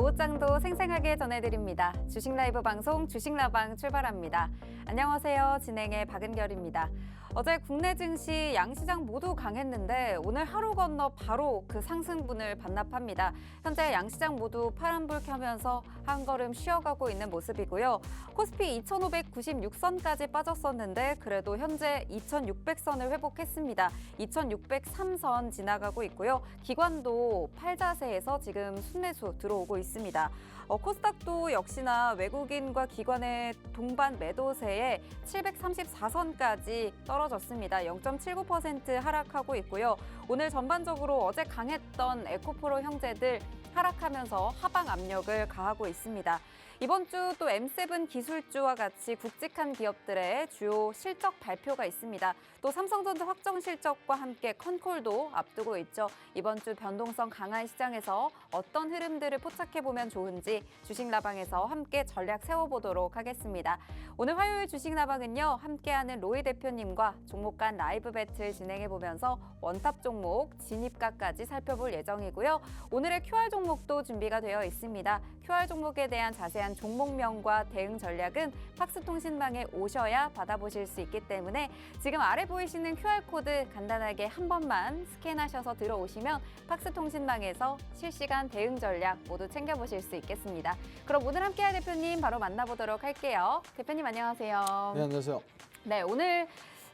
오후장도 생생하게 전해드립니다. 주식 라이브 방송 주식라방 출발합니다. 안녕하세요. 진행의 박은결입니다. 어제 국내 증시 양시장 모두 강했는데 오늘 하루 건너 바로 그 상승분을 반납합니다. 현재 양시장 모두 파란불 켜면서 한 걸음 쉬어가고 있는 모습이고요. 코스피 2,596선까지 빠졌었는데 그래도 현재 2,600선을 회복했습니다. 2,603선 지나가고 있고요. 기관도 팔자세에서 지금 순매수 들어오고 있습니다. 코스닥도 역시나 외국인과 기관의 동반 매도세에 734선까지 떨어졌습니다. 0.79% 하락하고 있고요. 오늘 전반적으로 어제 강했던 에코프로 형제들 하락하면서 하방 압력을 가하고 있습니다. 이번 주 또 M7 기술주와 같이 굵직한 기업들의 주요 실적 발표가 있습니다. 또 삼성전자 확정 실적과 함께 컨콜도 앞두고 있죠. 이번 주 변동성 강한 시장에서 어떤 흐름들을 포착해보면 좋은지 주식라방에서 함께 전략 세워보도록 하겠습니다. 오늘 화요일 주식라방은요. 함께하는 로이 대표님과 종목 간 라이브 배틀 진행해보면서 원탑 종목, 진입가까지 살펴볼 예정이고요. 오늘의 QR 종목도 준비가 되어 있습니다. QR 종목에 대한 자세한 종목명과 대응 전략은 팍스통신망에 오셔야 받아보실 수 있기 때문에 지금 아래 보이시는 QR코드 간단하게 한 번만 스캔하셔서 들어오시면 팍스통신망에서 실시간 대응 전략 모두 챙겨보실 수 있겠습니다. 그럼 오늘 함께할 대표님 바로 만나보도록 할게요. 대표님 안녕하세요. 네, 안녕하세요. 네, 오늘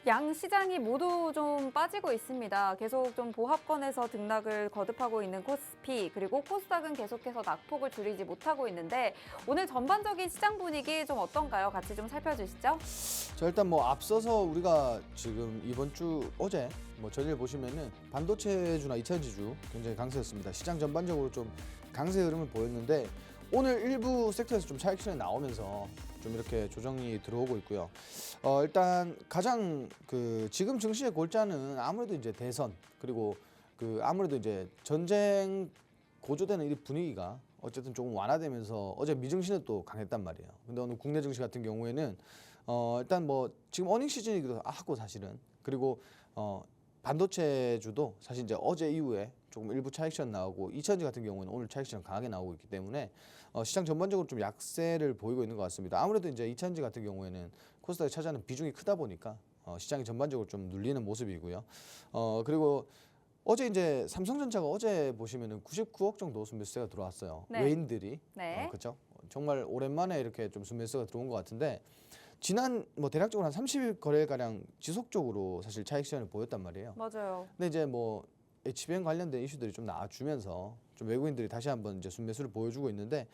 양 시장이 모두 좀 빠지고 있습니다. 계속 좀 보합권에서 등락을 거듭하고 있는 코스피 그리고 코스닥은 계속해서 낙폭을 줄이지 못하고 있는데 오늘 전반적인 시장 분위기 좀 어떤가요? 같이 좀 살펴주시죠. 자, 일단 뭐 앞서서 우리가 지금 이번 주 어제 전일 보시면은 반도체주나 2차전지주 굉장히 강세였습니다. 시장 전반적으로 좀 강세 흐름을 보였는데 오늘 일부 섹터에서 좀 차익 실현이 나오면서 좀 이렇게 조정이 들어오고 있고요. 일단 가장 지금 증시의 골자는 아무래도 이제 대선 그리고 아무래도 이제 전쟁 고조되는 이 분위기가 어쨌든 조금 완화되면서 어제 미증시는 또 강했단 말이에요. 근데 오늘 국내 증시 같은 경우에는 일단 지금 어닝 시즌이기도 하고 사실은 그리고 반도체주도 사실 이제 어제 이후에 조금 일부 차익 실현 나오고 2차전지 같은 경우는 오늘 차익 실현 강하게 나오고 있기 때문에 시장 전반적으로 좀 약세를 보이고 있는 것 같습니다. 아무래도 이제 2차전지 같은 경우에는 코스닥이 차지하는 비중이 크다 보니까 시장이 전반적으로 좀 눌리는 모습이고요. 그리고 어제 이제 삼성전자가 어제 보시면은 99억 정도 순매수가 들어왔어요. 네. 외인들이 네. 그렇죠. 정말 오랜만에 이렇게 좀 순매수가 들어온 것 같은데 지난 대략적으로 한 30일 거래 가량 지속적으로 사실 차익 실현을 보였단 말이에요. 맞아요. 근데 이제 HBM 관련된 이슈들이 좀 나와주면서 좀 외국인들이 다시 한번 이제 순매수를 보여주고 있는데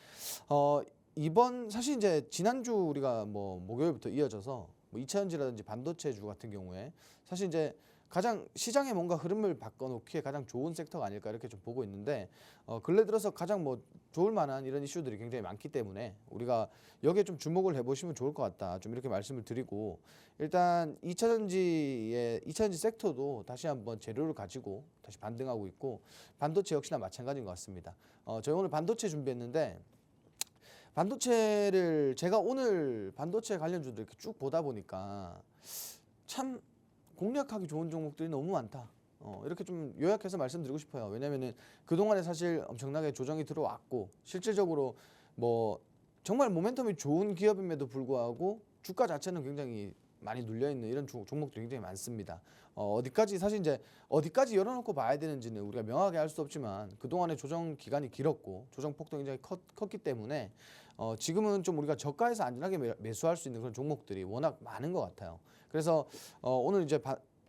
이번 사실 이제 지난주 우리가 목요일부터 이어져서 2차전지라든지 반도체주 같은 경우에 사실 이제 가장 시장의 뭔가 흐름을 바꿔놓기에 가장 좋은 섹터가 아닐까 이렇게 좀 보고 있는데 근래 들어서 가장 좋을 만한 이런 이슈들이 굉장히 많기 때문에 우리가 여기에 좀 주목을 해보시면 좋을 것 같다 좀 이렇게 말씀을 드리고 일단 2차전지 섹터도 다시 한번 재료를 가지고 다시 반등하고 있고 반도체 역시나 마찬가지인 것 같습니다. 저희 오늘 반도체 준비했는데 반도체를 제가 오늘 반도체 관련주들 이렇게 쭉 보다 보니까 참 공략하기 좋은 종목들이 너무 많다. 이렇게 좀 요약해서 말씀드리고 싶어요. 왜냐면은 그동안에 사실 엄청나게 조정이 들어왔고 실질적으로 정말 모멘텀이 좋은 기업임에도 불구하고 주가 자체는 굉장히 많이 눌려있는 이런 종목들이 굉장히 많습니다. 어디까지 사실 이제 어디까지 열어놓고 봐야 되는지는 우리가 명확하게 할 수 없지만 그동안의 조정 기간이 길었고 조정 폭도 굉장히 컸기 때문에 지금은 좀 우리가 저가에서 안전하게 매수할 수 있는 그런 종목들이 워낙 많은 것 같아요. 그래서 오늘 이제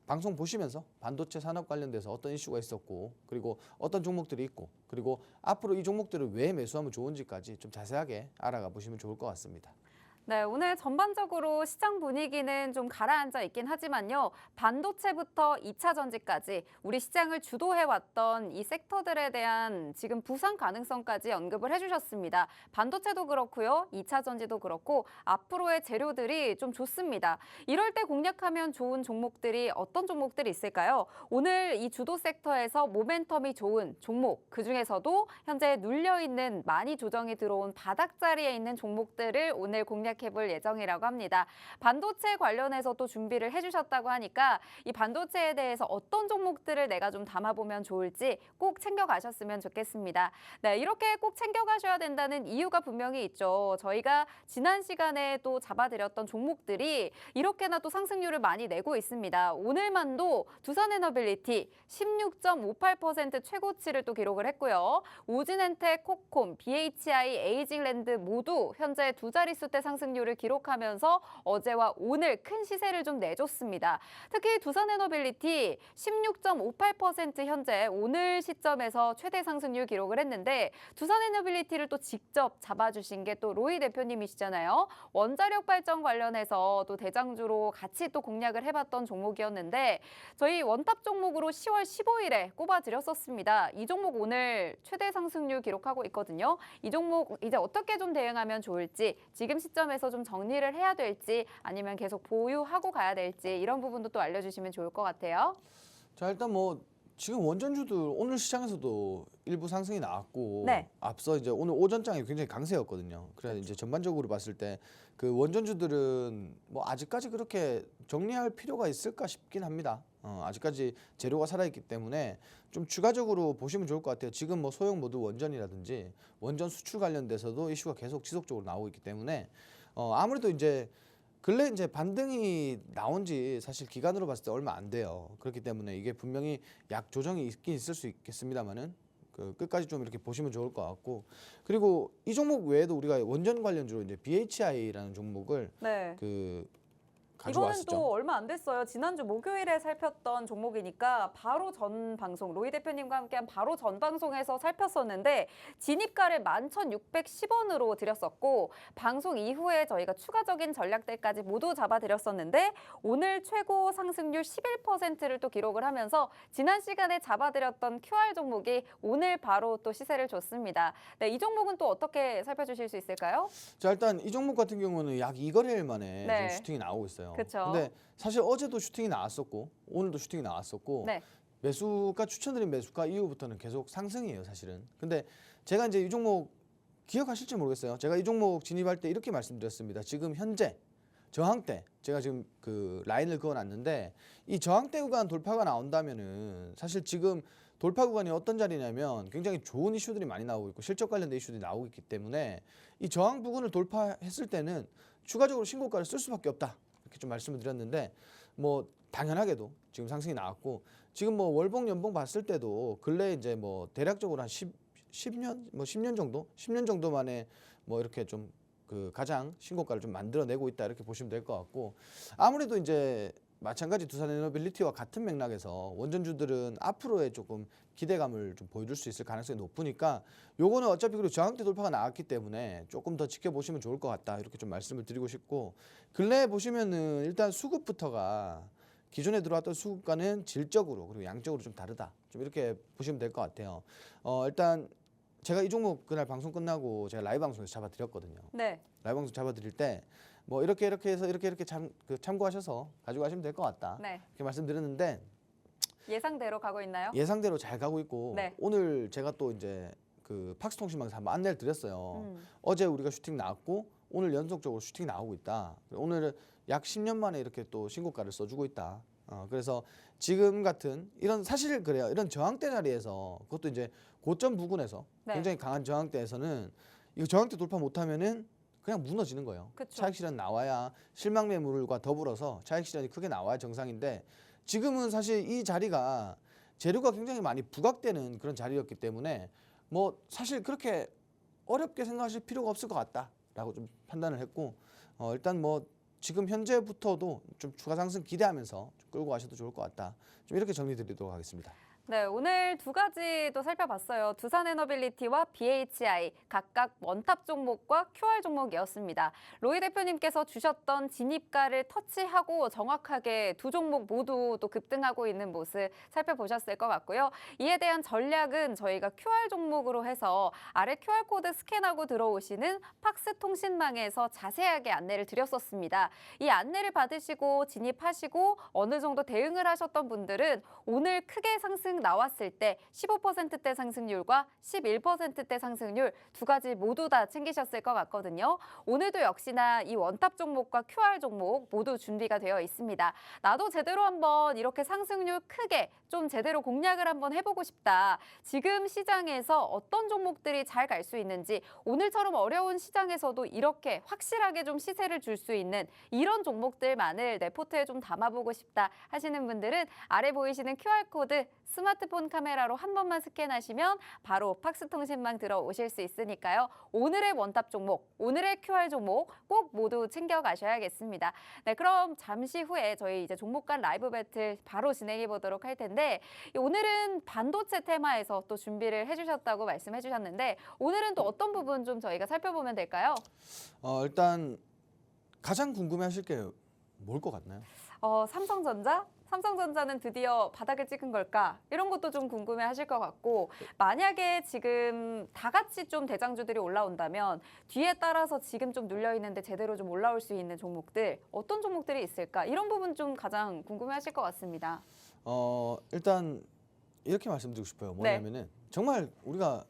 방송 보시면서 반도체 산업 관련돼서 어떤 이슈가 있었고 그리고 어떤 종목들이 있고 그리고 앞으로 이 종목들을 왜 매수하면 좋은지까지 좀 자세하게 알아가 보시면 좋을 것 같습니다. 네, 오늘 전반적으로 시장 분위기는 좀 가라앉아 있긴 하지만요. 반도체부터 2차 전지까지 우리 시장을 주도해왔던 이 섹터들에 대한 지금 부상 가능성까지 언급을 해주셨습니다. 반도체도 그렇고요. 2차 전지도 그렇고 앞으로의 재료들이 좀 좋습니다. 이럴 때 공략하면 좋은 종목들이 어떤 종목들이 있을까요? 오늘 이 주도 섹터에서 모멘텀이 좋은 종목, 그중에서도 현재 눌려있는 많이 조정이 들어온 바닥자리에 있는 종목들을 오늘 공략 공략해볼 예정이라고 합니다. 반도체 관련해서 또 준비를 해주셨다고 하니까 이 반도체에 대해서 어떤 종목들을 내가 좀 담아보면 좋을지 꼭 챙겨가셨으면 좋겠습니다. 네, 이렇게 꼭 챙겨가셔야 된다는 이유가 분명히 있죠. 저희가 지난 시간에 또 잡아드렸던 종목들이 이렇게나 또 상승률을 많이 내고 있습니다. 오늘만도 두산에너빌리티 16.58% 최고치를 또 기록을 했고요. 우진엔텍, 코콤, BHI, 에이징랜드 모두 현재 두 자릿수대 상승률을 기록하면서 어제와 오늘 큰 시세를 좀 내줬습니다. 특히 두산에너빌리티 16.58% 현재 오늘 시점에서 최대 상승률 기록을 했는데 두산에너빌리티를 또 직접 잡아주신 게 또 로이 대표님이시잖아요. 원자력 발전 관련해서 또 대장주로 같이 또 공략을 해봤던 종목이었는데 저희 원탑 종목으로 10월 15일에 꼽아드렸었습니다. 이 종목 오늘 최대 상승률 기록하고 있거든요. 이 종목 이제 어떻게 좀 대응하면 좋을지 지금 시점에서 좀 정리를 해야 될지 아니면 계속 보유하고 가야 될지 이런 부분도 또 알려주시면 좋을 것 같아요. 자, 일단 뭐 지금 원전주들 오늘 시장에서도 일부 상승이 나왔고 네. 앞서 이제 오늘 오전장이 굉장히 강세였거든요. 그래서 이제 전반적으로 봤을 때 그 원전주들은 뭐 아직까지 그렇게 정리할 필요가 있을까 싶긴 합니다. 아직까지 재료가 살아있기 때문에 좀 추가적으로 보시면 좋을 것 같아요. 지금 뭐 소형 모듈 원전이라든지 원전 수출 관련돼서도 이슈가 계속 지속적으로 나오고 있기 때문에 아무래도 이제 근래 이제 반등이 나온 지 사실 기간으로 봤을 때 얼마 안 돼요. 그렇기 때문에 이게 분명히 약 조정이 있긴 있을 수 있겠습니다만은 그 끝까지 좀 이렇게 보시면 좋을 것 같고 그리고 이 종목 외에도 우리가 원전 관련주로 이제 BHI라는 종목을 네. 그 이거는 가져왔었죠. 또 얼마 안 됐어요. 지난주 목요일에 살폈던 종목이니까 바로 전 방송, 로이 대표님과 함께한 바로 전 방송에서 살폈었는데 진입가를 11,610원으로 드렸었고 방송 이후에 저희가 추가적인 전략들까지 모두 잡아드렸었는데 오늘 최고 상승률 11%를 또 기록을 하면서 지난 시간에 잡아드렸던 QR 종목이 오늘 바로 또 시세를 줬습니다. 네, 이 종목은 또 어떻게 살펴주실 수 있을까요? 자, 일단 이 종목 같은 경우는 약 2거래일 만에 네. 지금 슈팅이 나오고 있어요. 그쵸. 근데 사실 어제도 슈팅이 나왔었고 오늘도 슈팅이 나왔었고 네. 매수가 추천드린 매수가 이후부터는 계속 상승이에요, 사실은. 근데 제가 이제 이 종목 기억하실지 모르겠어요. 제가 이 종목 진입할 때 이렇게 말씀드렸습니다. 지금 현재 저항대 제가 지금 그 라인을 그어놨는데 이 저항대 구간 돌파가 나온다면은 사실 지금 돌파 구간이 어떤 자리냐면 굉장히 좋은 이슈들이 많이 나오고 있고 실적 관련된 이슈들이 나오고 있기 때문에 이 저항 부근을 돌파했을 때는 추가적으로 신고가를 쓸 수밖에 없다. 이렇게 좀 말씀을 드렸는데 뭐 당연하게도 지금 상승이 나왔고 지금 뭐 월봉 연봉 봤을 때도 근래 이제 뭐 대략적으로 한 10년 뭐 10년 정도 10년 정도 만에 뭐 이렇게 좀 그 가장 신고가를 좀 만들어내고 있다 이렇게 보시면 될 것 같고 아무래도 이제 마찬가지 두산에너빌리티와 같은 맥락에서 원전주들은 앞으로의 조금 기대감을 좀 보여줄 수 있을 가능성이 높으니까 요거는 어차피 그리고 저항대 돌파가 나왔기 때문에 조금 더 지켜보시면 좋을 것 같다 이렇게 좀 말씀을 드리고 싶고 근래에 보시면은 일단 수급부터가 기존에 들어왔던 수급과는 질적으로 그리고 양적으로 좀 다르다 좀 이렇게 보시면 될 것 같아요. 일단 제가 이 종목 그날 방송 끝나고 제가 라이브 방송에서 잡아드렸거든요. 네. 라이브 방송 잡아드릴 때 뭐 이렇게 해서 이렇게 참고하셔서 가지고 가시면 될 것 같다. 네. 이렇게 말씀드렸는데 예상대로 가고 있나요? 예상대로 잘 가고 있고 네. 오늘 제가 또 이제 그 팍스통신방에서 한번 안내를 드렸어요. 음. 어제 우리가 슈팅 나왔고 오늘 연속적으로 슈팅이 나오고 있다. 오늘은 약 10년 만에 이렇게 또 신고가를 써주고 있다. 그래서 지금 같은 이런 사실 그래요. 이런 저항대 자리에서 그것도 이제 고점 부근에서 네. 굉장히 강한 저항대에서는 이거 저항대 돌파 못하면은 그냥 무너지는 거예요. 그쵸. 차익 실현 나와야 실망 매물과 더불어서 차익 실현이 크게 나와야 정상인데 지금은 사실 이 자리가 재료가 굉장히 많이 부각되는 그런 자리였기 때문에 뭐 사실 그렇게 어렵게 생각하실 필요가 없을 것 같다라고 좀 판단을 했고 일단 뭐 지금 현재부터도 좀 추가 상승 기대하면서 좀 끌고 가셔도 좋을 것 같다. 좀 이렇게 정리드리도록 하겠습니다. 네, 오늘 두 가지 또 살펴봤어요. 두산에너빌리티와 BHI 각각 원탑 종목과 QR 종목이었습니다. 로이 대표님께서 주셨던 진입가를 터치하고 정확하게 두 종목 모두 또 급등하고 있는 모습 살펴보셨을 것 같고요. 이에 대한 전략은 저희가 QR 종목으로 해서 아래 QR코드 스캔하고 들어오시는 팍스 통신망에서 자세하게 안내를 드렸었습니다. 이 안내를 받으시고 진입하시고 어느 정도 대응을 하셨던 분들은 오늘 크게 상승 상승 나왔을 때 15%대 상승률과 11%대 상승률 두 가지 모두 다 챙기셨을 것 같거든요. 오늘도 역시나 이 원탑 종목과 QR 종목 모두 준비가 되어 있습니다. 나도 제대로 한번 이렇게 상승률 크게 좀 제대로 공략을 한번 해보고 싶다. 지금 시장에서 어떤 종목들이 잘 갈 수 있는지, 오늘처럼 어려운 시장에서도 이렇게 확실하게 좀 시세를 줄 수 있는 이런 종목들만을 내 포트에 좀 담아보고 싶다 하시는 분들은 아래 보이시는 QR코드 스마트폰 카메라로 한 번만 스캔하시면 바로 팍스통신망 들어오실 수 있으니까요. 오늘의 원탑 종목, 오늘의 QR 종목 꼭 모두 챙겨가셔야겠습니다. 네, 그럼 잠시 후에 저희 이제 종목 간 라이브 배틀 바로 진행해 보도록 할 텐데, 오늘은 반도체 테마에서 또 준비를 해주셨다고 말씀해 주셨는데, 오늘은 또 어떤 부분 좀 저희가 살펴보면 될까요? 일단 가장 궁금해하실 게 뭘 것 같나요? 삼성전자? 삼성전자는 드디어 바닥을 찍은 걸까? 이런 것도 좀 궁금해 하실 것 같고, 만약에 지금 다 같이 좀 대장주들이 올라온다면 뒤에 따라서 지금 좀 눌려 있는데 제대로 좀 올라올 수 있는 종목들, 어떤 종목들이 있을까? 이런 부분 좀 가장 궁금해 하실 것 같습니다. 일단 이렇게 말씀드리고 싶어요. 뭐냐면은 정말 우리가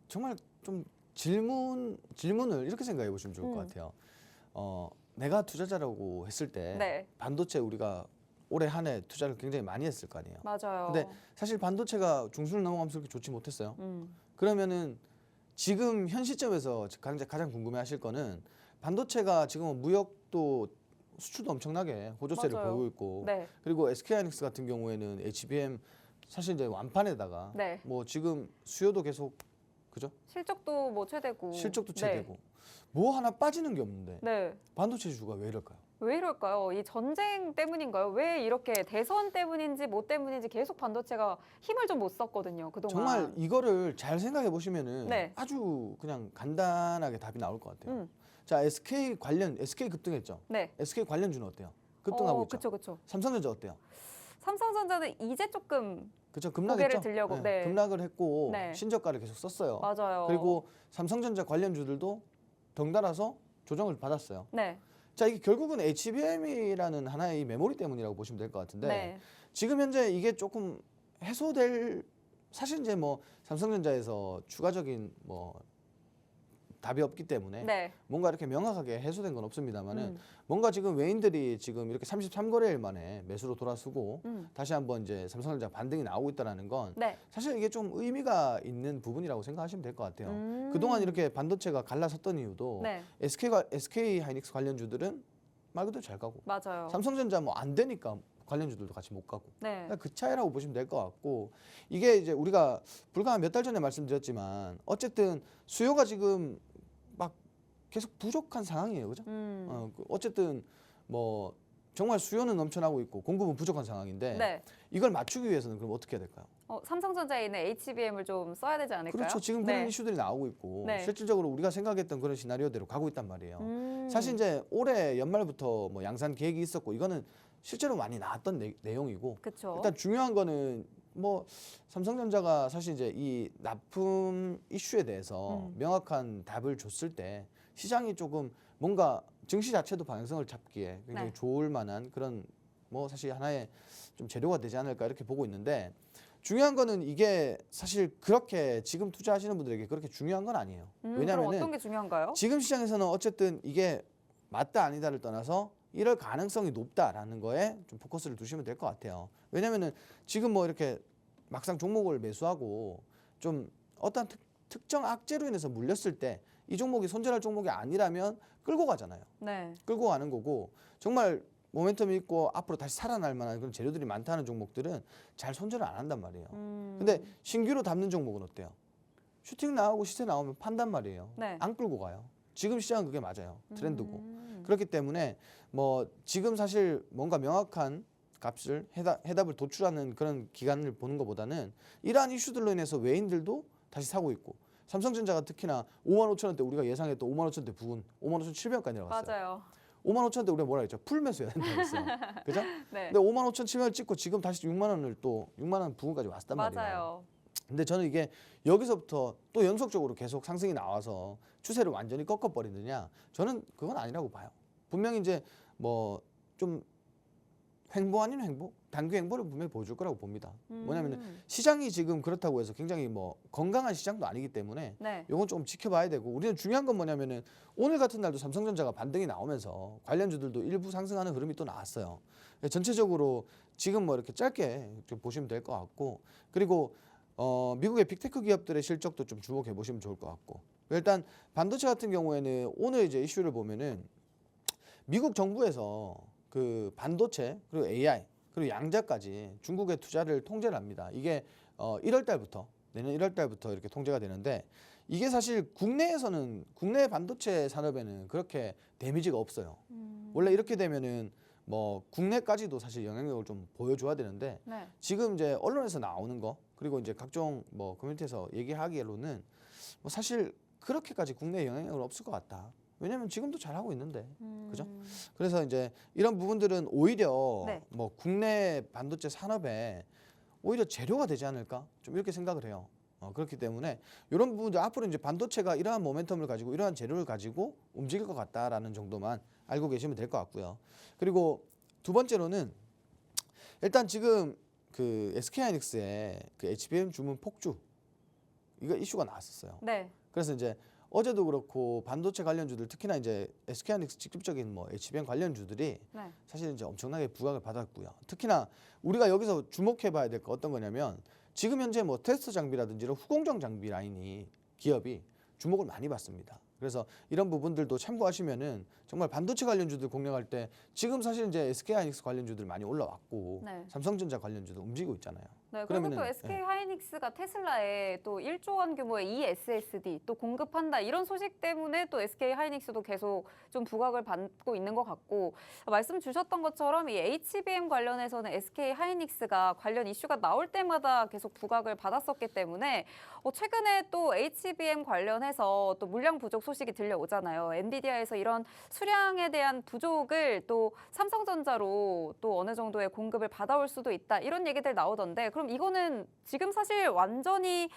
정말 좀 질문을 이렇게 생각해 보시면 좋을 것 같아요. 내가 투자자라고 했을 때 네. 반도체 우리가 올해 한 해 투자를 굉장히 많이 했을 거 아니에요. 맞아요. 근데 사실 반도체가 중순을 넘어가면서 그렇게 좋지 못했어요. 음. 그러면은 지금 현 시점에서 가장 궁금해하실 거는, 반도체가 지금은 무역도 수출도 엄청나게 호조세를 맞아요. 보이고 있고, 네. 그리고 SK하이닉스 같은 경우에는 HBM 사실 이제 완판에다가 네. 뭐 지금 수요도 계속, 그죠? 실적도 뭐 최대고. 실적도 네. 최대고 뭐 하나 빠지는 게 없는데 네. 반도체 주가 왜 이럴까요? 왜 이럴까요? 이 전쟁 때문인가요? 왜 이렇게 대선 때문인지 뭐 때문인지 계속 반도체가 힘을 좀 못 썼거든요, 그동안. 정말 이거를 잘 생각해 보시면은 네. 아주 그냥 간단하게 답이 나올 것 같아요. 음. 자, SK 급등했죠. 네. SK 관련주는 어때요? 급등하고 있죠. 그렇죠, 그렇죠. 삼성전자 어때요? 삼성전자는 이제 조금 그렇죠. 고개를 급락했죠. 들려고. 네. 급락을 했고 네. 신저가를 계속 썼어요. 맞아요. 그리고 삼성전자 관련주들도 덩달아서 조정을 받았어요. 네. 자, 이게 결국은 HBM이라는 하나의 이 메모리 때문이라고 보시면 될 것 같은데, 네. 지금 현재 이게 조금 해소될, 사실 이제 뭐 삼성전자에서 추가적인 뭐 답이 없기 때문에 네. 뭔가 이렇게 명확하게 해소된 건 없습니다만은, 음. 뭔가 지금 외인들이 지금 이렇게 33거래일 만에 매수로 돌아서고 다시 한번 이제 삼성전자 반등이 나오고 있다는 건 네. 사실 이게 좀 의미가 있는 부분이라고 생각하시면 될 것 같아요. 그동안 이렇게 반도체가 갈라섰던 이유도 네. SK 하이닉스 관련주들은 말 그대로 잘 가고, 맞아요. 삼성전자 뭐 안 되니까 관련주들도 같이 못 가고, 네. 그 차이라고 보시면 될 것 같고, 이게 이제 우리가 불과 몇 달 전에 말씀드렸지만 어쨌든 수요가 지금 막 계속 부족한 상황이에요, 그죠? 어쨌든 뭐 정말 수요는 넘쳐나고 있고 공급은 부족한 상황인데, 네. 이걸 맞추기 위해서는 그럼 어떻게 해야 될까요? 삼성전자에 있는 HBM을 좀 써야 되지 않을까요? 그렇죠. 지금 그런 네. 이슈들이 나오고 있고 네. 실질적으로 우리가 생각했던 그런 시나리오대로 가고 있단 말이에요. 사실 음. 이제 올해 연말부터 뭐 양산 계획이 있었고 이거는 실제로 많이 나왔던 내용이고, 그렇죠. 일단 중요한 거는 뭐 삼성전자가 사실 이제 이 납품 이슈에 대해서 명확한 답을 줬을 때 시장이 조금 뭔가 증시 자체도 방향성을 잡기에 굉장히 네. 좋을 만한 그런 뭐 사실 하나의 좀 재료가 되지 않을까 이렇게 보고 있는데, 중요한 거는 이게 사실 그렇게 지금 투자하시는 분들에게 그렇게 중요한 건 아니에요. 그럼 왜냐하면은 어떤 게 중요한가요? 지금 시장에서는 어쨌든 이게 맞다 아니다를 떠나서 이럴 가능성이 높다라는 거에 좀 포커스를 두시면 될 것 같아요. 왜냐면은 지금 뭐 이렇게 막상 종목을 매수하고 좀 어떤 특정 악재로 인해서 물렸을 때 이 종목이 손절할 종목이 아니라면 끌고 가잖아요. 네. 끌고 가는 거고, 정말 모멘텀이 있고 앞으로 다시 살아날 만한 그런 재료들이 많다는 종목들은 잘 손절을 안 한단 말이에요. 근데 신규로 담는 종목은 어때요? 슈팅 나오고 시세 나오면 판단 말이에요. 네. 안 끌고 가요. 지금 시장은 그게 맞아요. 트렌드고. 음. 그렇기 때문에 뭐 지금 사실 뭔가 명확한 값을 해답을 도출하는 그런 기간을 보는 것보다는 이러한 이슈들로 인해서 외인들도 다시 사고 있고, 삼성전자가 특히나 55,000원대 우리가 예상했던 55,000원대 부근 55,700원까지 내려갔어요. 맞아요. 55,000원대 우리가 뭐라 했죠? 풀 매수해야 된다고 했어요. 그죠? 네. 근데 55,700원을 찍고 지금 다시 6만 원을 또 6만 원 부근까지 왔단 말이에요. 맞아요. 근데 저는 이게 여기서부터 또 연속적으로 계속 상승이 나와서 추세를 완전히 꺾어버리느냐, 저는 그건 아니라고 봐요. 분명히 이제 뭐 좀 횡보 아닌 횡보, 단기 횡보를 분명히 보여줄 거라고 봅니다. 뭐냐면 시장이 지금 그렇다고 해서 굉장히 뭐 건강한 시장도 아니기 때문에 네. 이건 좀 지켜봐야 되고 우리는 중요한 건 뭐냐면은 오늘 같은 날도 삼성전자가 반등이 나오면서 관련주들도 일부 상승하는 흐름이 또 나왔어요. 전체적으로 지금 뭐 이렇게 짧게 좀 보시면 될 것 같고 그리고 미국의 빅테크 기업들의 실적도 좀 주목해 보시면 좋을 것 같고 일단 반도체 같은 경우에는 오늘 이제 이슈를 보면은 미국 정부에서 그 반도체 그리고 AI 그리고 양자까지 중국의 투자를 통제를 합니다. 이게 1월 달부터 내년 1월 달부터 이렇게 통제가 되는데 이게 사실 국내에서는 국내 반도체 산업에는 그렇게 데미지가 없어요. 원래 이렇게 되면은 뭐 국내까지도 사실 영향력을 좀 보여줘야 되는데 네. 지금 이제 언론에서 나오는 거 그리고 이제 각종 뭐 커뮤니티에서 얘기하기로는 뭐 사실 그렇게까지 국내에 영향력은 없을 것 같다. 왜냐면 지금도 잘하고 있는데 그죠? 그래서 이제 이런 부분들은 오히려 네. 뭐 국내 반도체 산업에 오히려 재료가 되지 않을까 좀 이렇게 생각을 해요. 그렇기 때문에 이런 부분들 앞으로 이제 반도체가 이러한 모멘텀을 가지고 이러한 재료를 가지고 움직일 것 같다라는 정도만 알고 계시면 될 것 같고요. 그리고 두 번째로는 일단 지금 그 SK하이닉스의 그 HBM 주문 폭주 이거 이슈가 나왔었어요. 네. 그래서 이제 어제도 그렇고 반도체 관련주들 특히나 이제 SK하이닉스 직접적인 뭐 HBM 관련주들이 네. 사실 이제 엄청나게 부각을 받았고요. 특히나 우리가 여기서 주목해봐야 될 거 어떤 거냐면 지금 현재 뭐 테스트 장비라든지 이런 후공정 장비 라인이 기업이 주목을 많이 받습니다. 그래서 이런 부분들도 참고하시면은 정말 반도체 관련주들 공략할 때 지금 사실 이제 SK하이닉스 관련주들 많이 올라왔고 네. 삼성전자 관련주도 움직이고 있잖아요. 네, 그리고 또 그러면은, SK 하이닉스가 테슬라에 또 1조 원 규모의 ESSD 또 공급한다 이런 소식 때문에 또 SK 하이닉스도 계속 좀 부각을 받고 있는 것 같고 말씀 주셨던 것처럼 이 HBM 관련해서는 SK 하이닉스가 관련 이슈가 나올 때마다 계속 부각을 받았었기 때문에 최근에 또 HBM 관련해서 또 물량 부족 소식이 들려오잖아요. 엔비디아에서 이런 수량에 대한 부족을 또 삼성전자로 또 어느 정도의 공급을 받아올 수도 있다 이런 얘기들 나오던데 그럼 이거는 지금 사실 완전히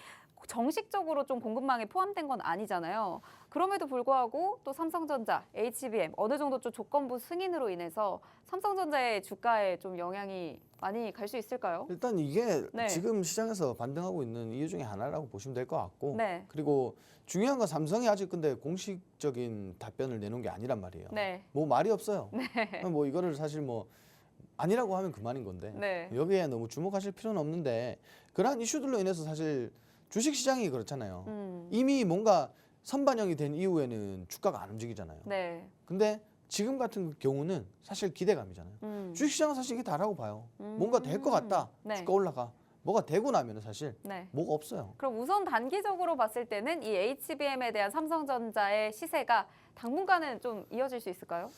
정식적으로 좀 공급망에 포함된 건 아니잖아요. 그럼에도 불구하고 또 삼성전자, HBM 어느 정도 좀 조건부 승인으로 인해서 삼성전자의 주가에 좀 영향이 많이 갈 수 있을까요? 일단 이게 네. 지금 시장에서 반등하고 있는 이유 중에 하나라고 보시면 될 것 같고 네. 그리고 중요한 건 삼성이 아직 근데 공식적인 답변을 내놓은 게 아니란 말이에요. 네. 뭐 말이 없어요. 뭐 이거를 사실 뭐 아니라고 하면 그만인 건데 네. 여기에 너무 주목하실 필요는 없는데 그러한 이슈들로 인해서 사실 주식 시장이 그렇잖아요. 이미 뭔가 선반영이 된 이후에는 주가가 안 움직이잖아요. 네. 근데 지금 같은 경우는 사실 기대감이잖아요. 주식시장은 사실 이게 다라고 봐요. 뭔가 될 것 같다. 네. 주가 올라가. 뭐가 되고 나면 사실 네. 뭐가 없어요. 그럼 우선 단기적으로 봤을 때는 이 HBM에 대한 삼성전자의 시세가 당분간은 좀 이어질 수 있을까요?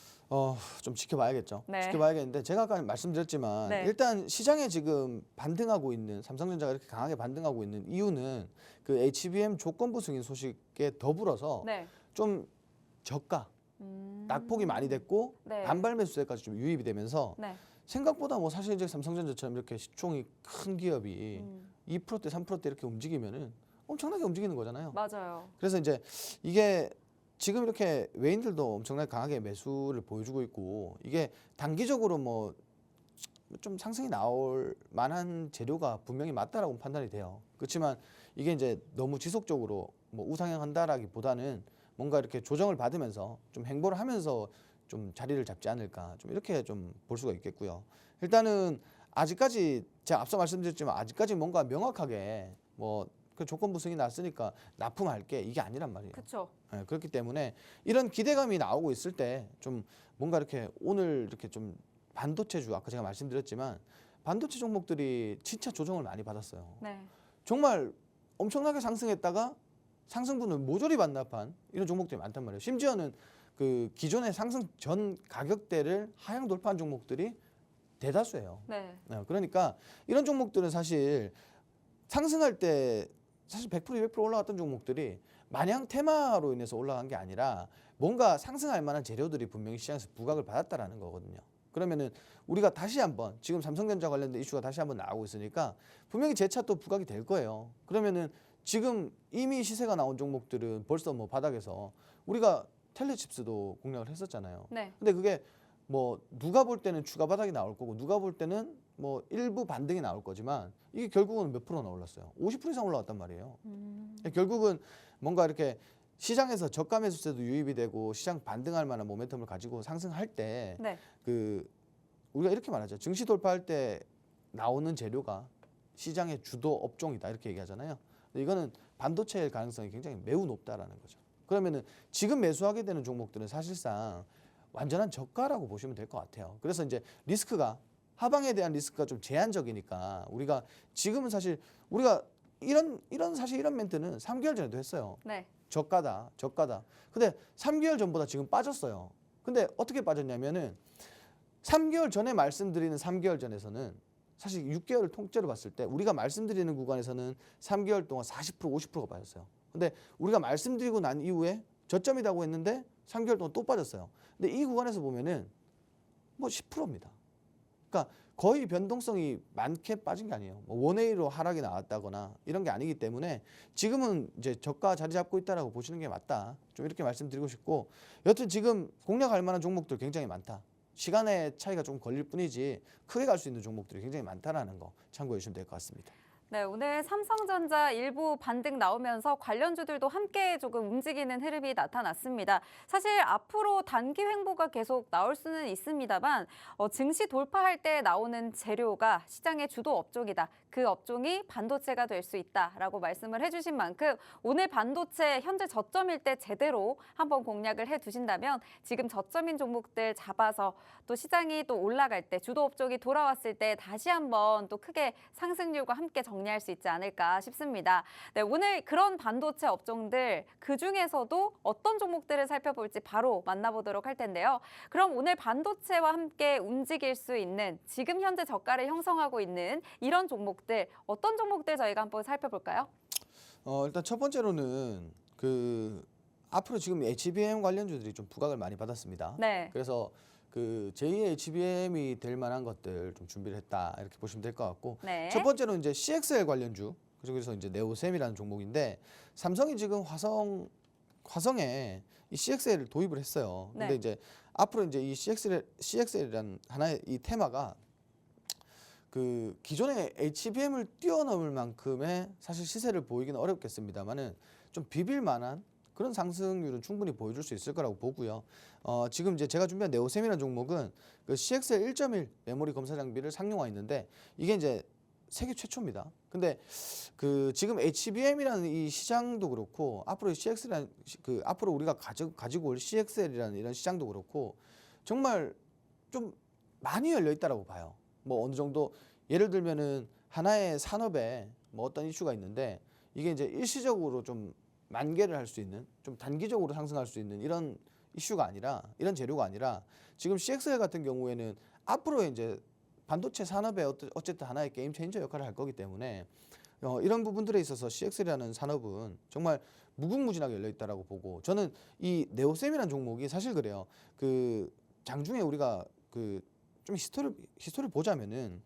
좀 지켜봐야겠죠. 네. 지켜봐야겠는데 제가 아까 말씀드렸지만 네. 일단 시장에 지금 반등하고 있는 삼성전자가 이렇게 강하게 반등하고 있는 이유는 그 HBM 조건부 승인 소식에 더불어서 네. 좀 저가, 낙폭이 많이 됐고 네. 반발 매수세까지 좀 유입이 되면서 네. 생각보다 뭐 사실 이제 삼성전자처럼 이렇게 시총이 큰 기업이 2%대 3%대 이렇게 움직이면은 엄청나게 움직이는 거잖아요. 맞아요. 그래서 이제 이게 지금 이렇게 외인들도 엄청나게 강하게 매수를 보여주고 있고 이게 단기적으로 뭐 좀 상승이 나올 만한 재료가 분명히 맞다라고 판단이 돼요. 그렇지만 이게 이제 너무 지속적으로 뭐 우상향한다라기보다는 뭔가 이렇게 조정을 받으면서 좀 행보를 하면서 좀 자리를 잡지 않을까 좀 이렇게 좀 볼 수가 있겠고요. 일단은 아직까지 제가 앞서 말씀드렸지만 아직까지 뭔가 명확하게 뭐 그 조건부 승인이 났으니까 납품할게 이게 아니란 말이에요. 그렇죠. 네, 그렇기 때문에 이런 기대감이 나오고 있을 때 좀 뭔가 이렇게 오늘 이렇게 좀 반도체주 아까 제가 말씀드렸지만 반도체 종목들이 진짜 조정을 많이 받았어요. 네. 정말 엄청나게 상승했다가 상승분을 모조리 반납한 이런 종목들이 많단 말이에요. 심지어는 그 기존의 상승 전 가격대를 하향 돌파한 종목들이 대다수예요. 네. 그러니까 이런 종목들은 사실 상승할 때 사실 100% 200% 올라갔던 종목들이 마냥 테마로 인해서 올라간 게 아니라 뭔가 상승할 만한 재료들이 분명히 시장에서 부각을 받았다라는 거거든요. 그러면은 우리가 다시 한번 지금 삼성전자 관련된 이슈가 다시 한번 나오고 있으니까 분명히 재차 또 부각이 될 거예요. 그러면은 지금 이미 시세가 나온 종목들은 벌써 뭐 바닥에서 우리가 텔레칩스도 공략을 했었잖아요. 네. 근데 그게 뭐 누가 볼 때는 추가 바닥이 나올 거고 누가 볼 때는 뭐 일부 반등이 나올 거지만 이게 결국은 몇 프로나 올랐어요? 50% 이상 올라왔단 말이에요. 결국은 뭔가 이렇게 시장에서 저가 매수세도 유입이 되고 시장 반등할 만한 모멘텀을 가지고 상승할 때 네. 그 우리가 이렇게 말하죠. 증시 돌파할 때 나오는 재료가 시장의 주도 업종이다 이렇게 얘기하잖아요. 근데 이거는 반도체일 가능성이 굉장히 매우 높다라는 거죠. 그러면은 지금 매수하게 되는 종목들은 사실상 완전한 저가라고 보시면 될 것 같아요. 그래서 이제 리스크가 하방에 대한 리스크가 좀 제한적이니까 우리가 지금은 사실 우리가 이런 사실 이런 멘트는 3개월 전에도 했어요. 네. 저가다, 저가다. 근데 3개월 전보다 지금 빠졌어요. 근데 어떻게 빠졌냐면은 3개월 전에 말씀드리는 3개월 전에서는 사실 6개월을 통째로 봤을 때 우리가 말씀드리는 구간에서는 3개월 동안 40%, 50%가 빠졌어요. 근데 우리가 말씀드리고 난 이후에 저점이라고 했는데 3개월 동안 또 빠졌어요. 근데 이 구간에서 보면은 뭐 10%입니다. 그러니까 거의 변동성이 많게 빠진 게 아니에요. 뭐 원웨이로 하락이 나왔다거나 이런 게 아니기 때문에 지금은 이제 저가 자리 잡고 있다라고 보시는 게 맞다. 좀 이렇게 말씀드리고 싶고 여튼 지금 공략할 만한 종목들 굉장히 많다. 시간의 차이가 좀 걸릴 뿐이지 크게 갈 수 있는 종목들이 굉장히 많다라는 거 참고해 주시면 될 것 같습니다. 네, 오늘 삼성전자 일부 반등 나오면서 관련주들도 함께 조금 움직이는 흐름이 나타났습니다. 사실 앞으로 단기 횡보가 계속 나올 수는 있습니다만 증시 돌파할 때 나오는 재료가 시장의 주도 업종이다. 그 업종이 반도체가 될 수 있다라고 말씀을 해주신 만큼 오늘 반도체 현재 저점일 때 제대로 한번 공략을 해두신다면 지금 저점인 종목들 잡아서 또 시장이 또 올라갈 때 주도 업종이 돌아왔을 때 다시 한번 또 크게 상승률과 함께 정리할 수 있지 않을까 싶습니다. 네, 오늘 그런 반도체 업종들 그중에서도 어떤 종목들을 살펴볼지 바로 만나보도록 할 텐데요. 그럼 오늘 반도체와 함께 움직일 수 있는 지금 현재 저가를 형성하고 있는 이런 종목들 어떤 종목들 저희가 한번 살펴볼까요? 일단 첫 번째로는 그 앞으로 지금 HBM 관련주들이 좀 부각을 많이 받았습니다. 네. 그래서 그 제2의 HBM이 될 만한 것들 좀 준비를 했다 이렇게 보시면 될 것 같고 네. 첫 번째는 이제 CXL 관련주 그래서 이제 네오셈이라는 종목인데 삼성이 지금 화성에 이 CXL을 도입을 했어요. 근데 네. 이제 앞으로 이제 이 CXL이라는 하나의 이 테마가 그 기존의 HBM을 뛰어넘을 만큼의 사실 시세를 보이기는 어렵겠습니다만은 좀 비빌 만한 그런 상승률은 충분히 보여줄 수 있을 거라고 보고요. 지금 이제 제가 준비한 네오셈이라는 종목은 그 CXL 1.1 메모리 검사 장비를 상용화 있는데 이게 이제 세계 최초입니다. 근데 그 지금 HBM이라는 이 시장도 그렇고 앞으로 CX라는 그 앞으로 우리가 가지고 올 CXL이라는 이런 시장도 그렇고 정말 좀 많이 열려 있다라고 봐요. 뭐 어느 정도 예를 들면은 하나의 산업에 뭐 어떤 이슈가 있는데 이게 이제 일시적으로 좀 만개를 할 수 있는 좀 단기적으로 상승할 수 있는 이런 이슈가 아니라 이런 재료가 아니라 지금 CXL 같은 경우에는 앞으로 이제 반도체 산업의 어쨌든 하나의 게임 체인저 역할을 할 거기 때문에 이런 부분들에 있어서 CXL이라는 산업은 정말 무궁무진하게 열려 있다라고 보고 저는 이 네오셈이라는 종목이 사실 그래요. 그 장중에 우리가 그 좀 히스토리를 보자면은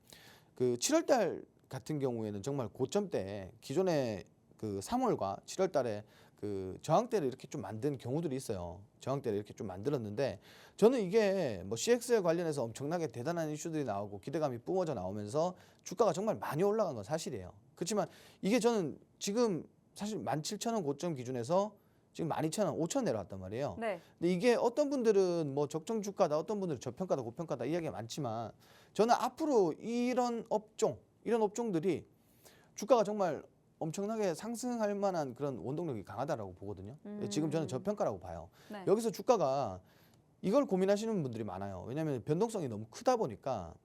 그 7월달 같은 경우에는 정말 고점 때 기존의 그 3월과 7월달에 그 저항대를 이렇게 좀 만든 경우들이 있어요. 저항대를 이렇게 좀 만들었는데 저는 이게 뭐 CXL 관련해서 엄청나게 대단한 이슈들이 나오고 기대감이 뿜어져 나오면서 주가가 정말 많이 올라간 건 사실이에요. 그렇지만 이게 저는 지금 사실 17,000원 고점 기준에서 지금 12,000원, 5,000원 내려왔단 말이에요. 네. 근데 이게 어떤 분들은 뭐 적정 주가다, 어떤 분들은 저평가다, 고평가다 이야기가 많지만 저는 앞으로 이런 업종들이 주가가 정말 엄청나게 상승할 만한 그런 원동력이 강하다라고 보거든요. 지금 저는 저평가라고 봐요. 네. 여기서 주가가 이걸 고민하시는 분들이 많아요. 왜냐하면 변동성이 너무 크다 보니까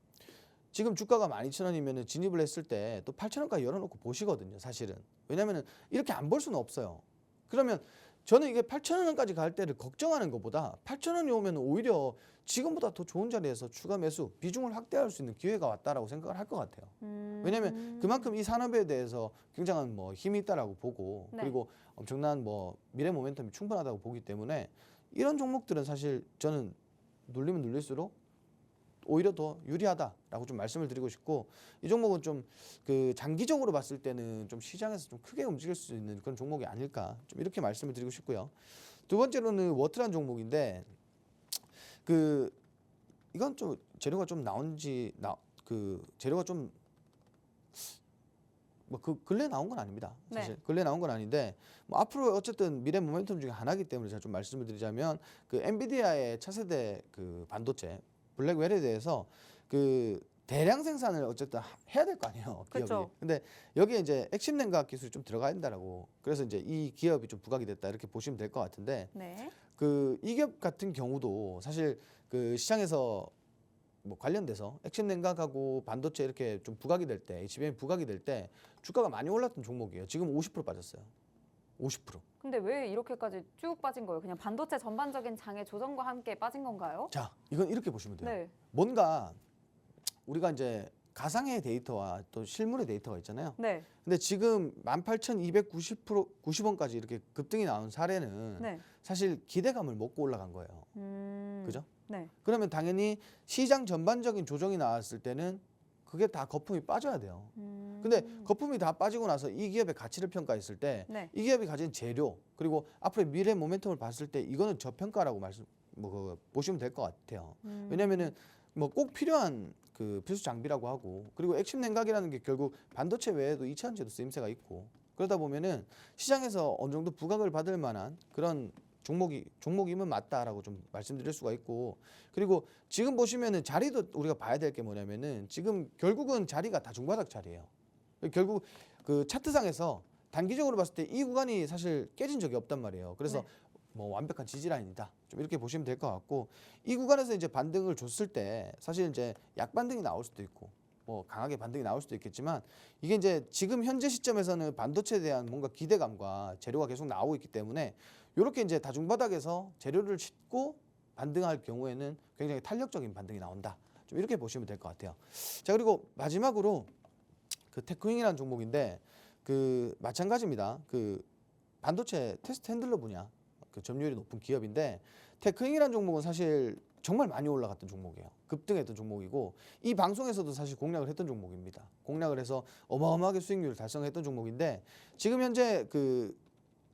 지금 주가가 12,000원이면 진입을 했을 때 또 8,000원까지 열어놓고 보시거든요. 사실은. 왜냐하면 이렇게 안 볼 수는 없어요. 그러면 저는 이게 8,000원까지 갈 때를 걱정하는 것보다 8,000원이 오면 오히려 지금보다 더 좋은 자리에서 추가 매수 비중을 확대할 수 있는 기회가 왔다라고 생각을 할 것 같아요. 왜냐하면 그만큼 이 산업에 대해서 굉장한 뭐 힘이 있다라고 보고 네. 그리고 엄청난 뭐 미래 모멘텀이 충분하다고 보기 때문에 이런 종목들은 사실 저는 눌리면 눌릴수록 오히려 더 유리하다라고 좀 말씀을 드리고 싶고 이 종목은 좀 그 장기적으로 봤을 때는 좀 시장에서 좀 크게 움직일 수 있는 그런 종목이 아닐까 좀 이렇게 말씀을 드리고 싶고요. 두 번째로는 워트란 종목인데 그 이건 좀 재료가 좀 나온지 재료가 좀 뭐 근래 나온 건 아닙니다. 사실 근래 나온 건 아닌데 뭐 앞으로 어쨌든 미래 모멘텀 중에 하나이기 때문에 제가 좀 말씀을 드리자면 그 엔비디아의 차세대 그 반도체 블랙웰에 대해서 그 대량 생산을 어쨌든 해야 될 거 아니에요, 기업이. 그쵸. 근데 여기에 이제 액심 냉각 기술이 좀 들어가야 된다라고. 그래서 이제 이 기업이 좀 부각이 됐다 이렇게 보시면 될 것 같은데 네. 그 이 기업 같은 경우도 사실 그 시장에서 뭐 관련돼서 액심 냉각하고 반도체 이렇게 좀 부각이 될 때, HBM이 부각이 될 때 주가가 많이 올랐던 종목이에요. 지금 50% 빠졌어요. 50%. 근데 왜 이렇게까지 쭉 빠진 거예요? 그냥 반도체 전반적인 장의 조정과 함께 빠진 건가요? 자, 이건 이렇게 보시면 돼요. 네. 뭔가 우리가 이제 가상의 데이터와 또 실물의 데이터가 있잖아요. 네. 근데 지금 18,290원까지 이렇게 급등이 나온 사례는 네. 사실 기대감을 먹고 올라간 거예요. 그죠? 네. 그러면 당연히 시장 전반적인 조정이 나왔을 때는 그게 다 거품이 빠져야 돼요. 근데 거품이 다 빠지고 나서 이 기업의 가치를 평가했을 때 이 네. 기업이 가진 재료 그리고 앞으로의 미래 모멘텀을 봤을 때 이거는 저평가라고 보시면 될 것 같아요. 왜냐면은 뭐 꼭 필요한 그 필수 장비라고 하고 그리고 액심 냉각이라는 게 결국 반도체 외에도 이차전지도 쓰임새가 있고 그러다 보면은 시장에서 어느 정도 부각을 받을 만한 그런 종목이면 맞다라고 좀 말씀드릴 수가 있고 그리고 지금 보시면은 자리도 우리가 봐야 될 게 뭐냐면은 지금 결국은 자리가 다 중바닥 자리예요. 결국 그 차트상에서 단기적으로 봤을 때 이 구간이 사실 깨진 적이 없단 말이에요. 그래서 네. 뭐 완벽한 지지라인이다. 좀 이렇게 보시면 될 것 같고 이 구간에서 이제 반등을 줬을 때 사실 이제 약반등이 나올 수도 있고 뭐 강하게 반등이 나올 수도 있겠지만 이게 이제 지금 현재 시점에서는 반도체에 대한 뭔가 기대감과 재료가 계속 나오고 있기 때문에 이렇게 이제 다중바닥에서 재료를 싣고 반등할 경우에는 굉장히 탄력적인 반등이 나온다. 좀 이렇게 보시면 될 것 같아요. 자 그리고 마지막으로 그 테크윙이라는 종목인데 그 마찬가지입니다. 그 반도체 테스트 핸들러 분야 그 점유율이 높은 기업인데 테크윙이라는 종목은 사실 정말 많이 올라갔던 종목이에요. 급등했던 종목이고 이 방송에서도 사실 공략을 했던 종목입니다. 공략을 해서 어마어마하게 수익률을 달성했던 종목인데 지금 현재 그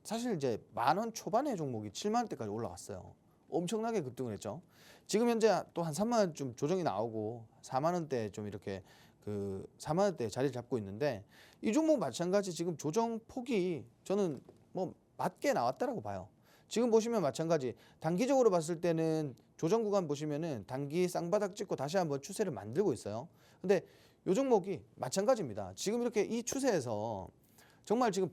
사실 이제 10,000원 초반의 종목이 7만 원대까지 올라갔어요. 엄청나게 급등을 했죠. 지금 현재 또 한 3만 원 좀 조정이 나오고 4만 원대 좀 이렇게 그 4만 원대 자리를 잡고 있는데 이 종목 마찬가지 지금 조정 폭이 저는 뭐 맞게 나왔다라고 봐요. 지금 보시면 마찬가지 단기적으로 봤을 때는 조정 구간 보시면은 단기 쌍바닥 찍고 다시 한번 추세를 만들고 있어요. 근데 이 종목이 마찬가지입니다. 지금 이렇게 이 추세에서 정말 지금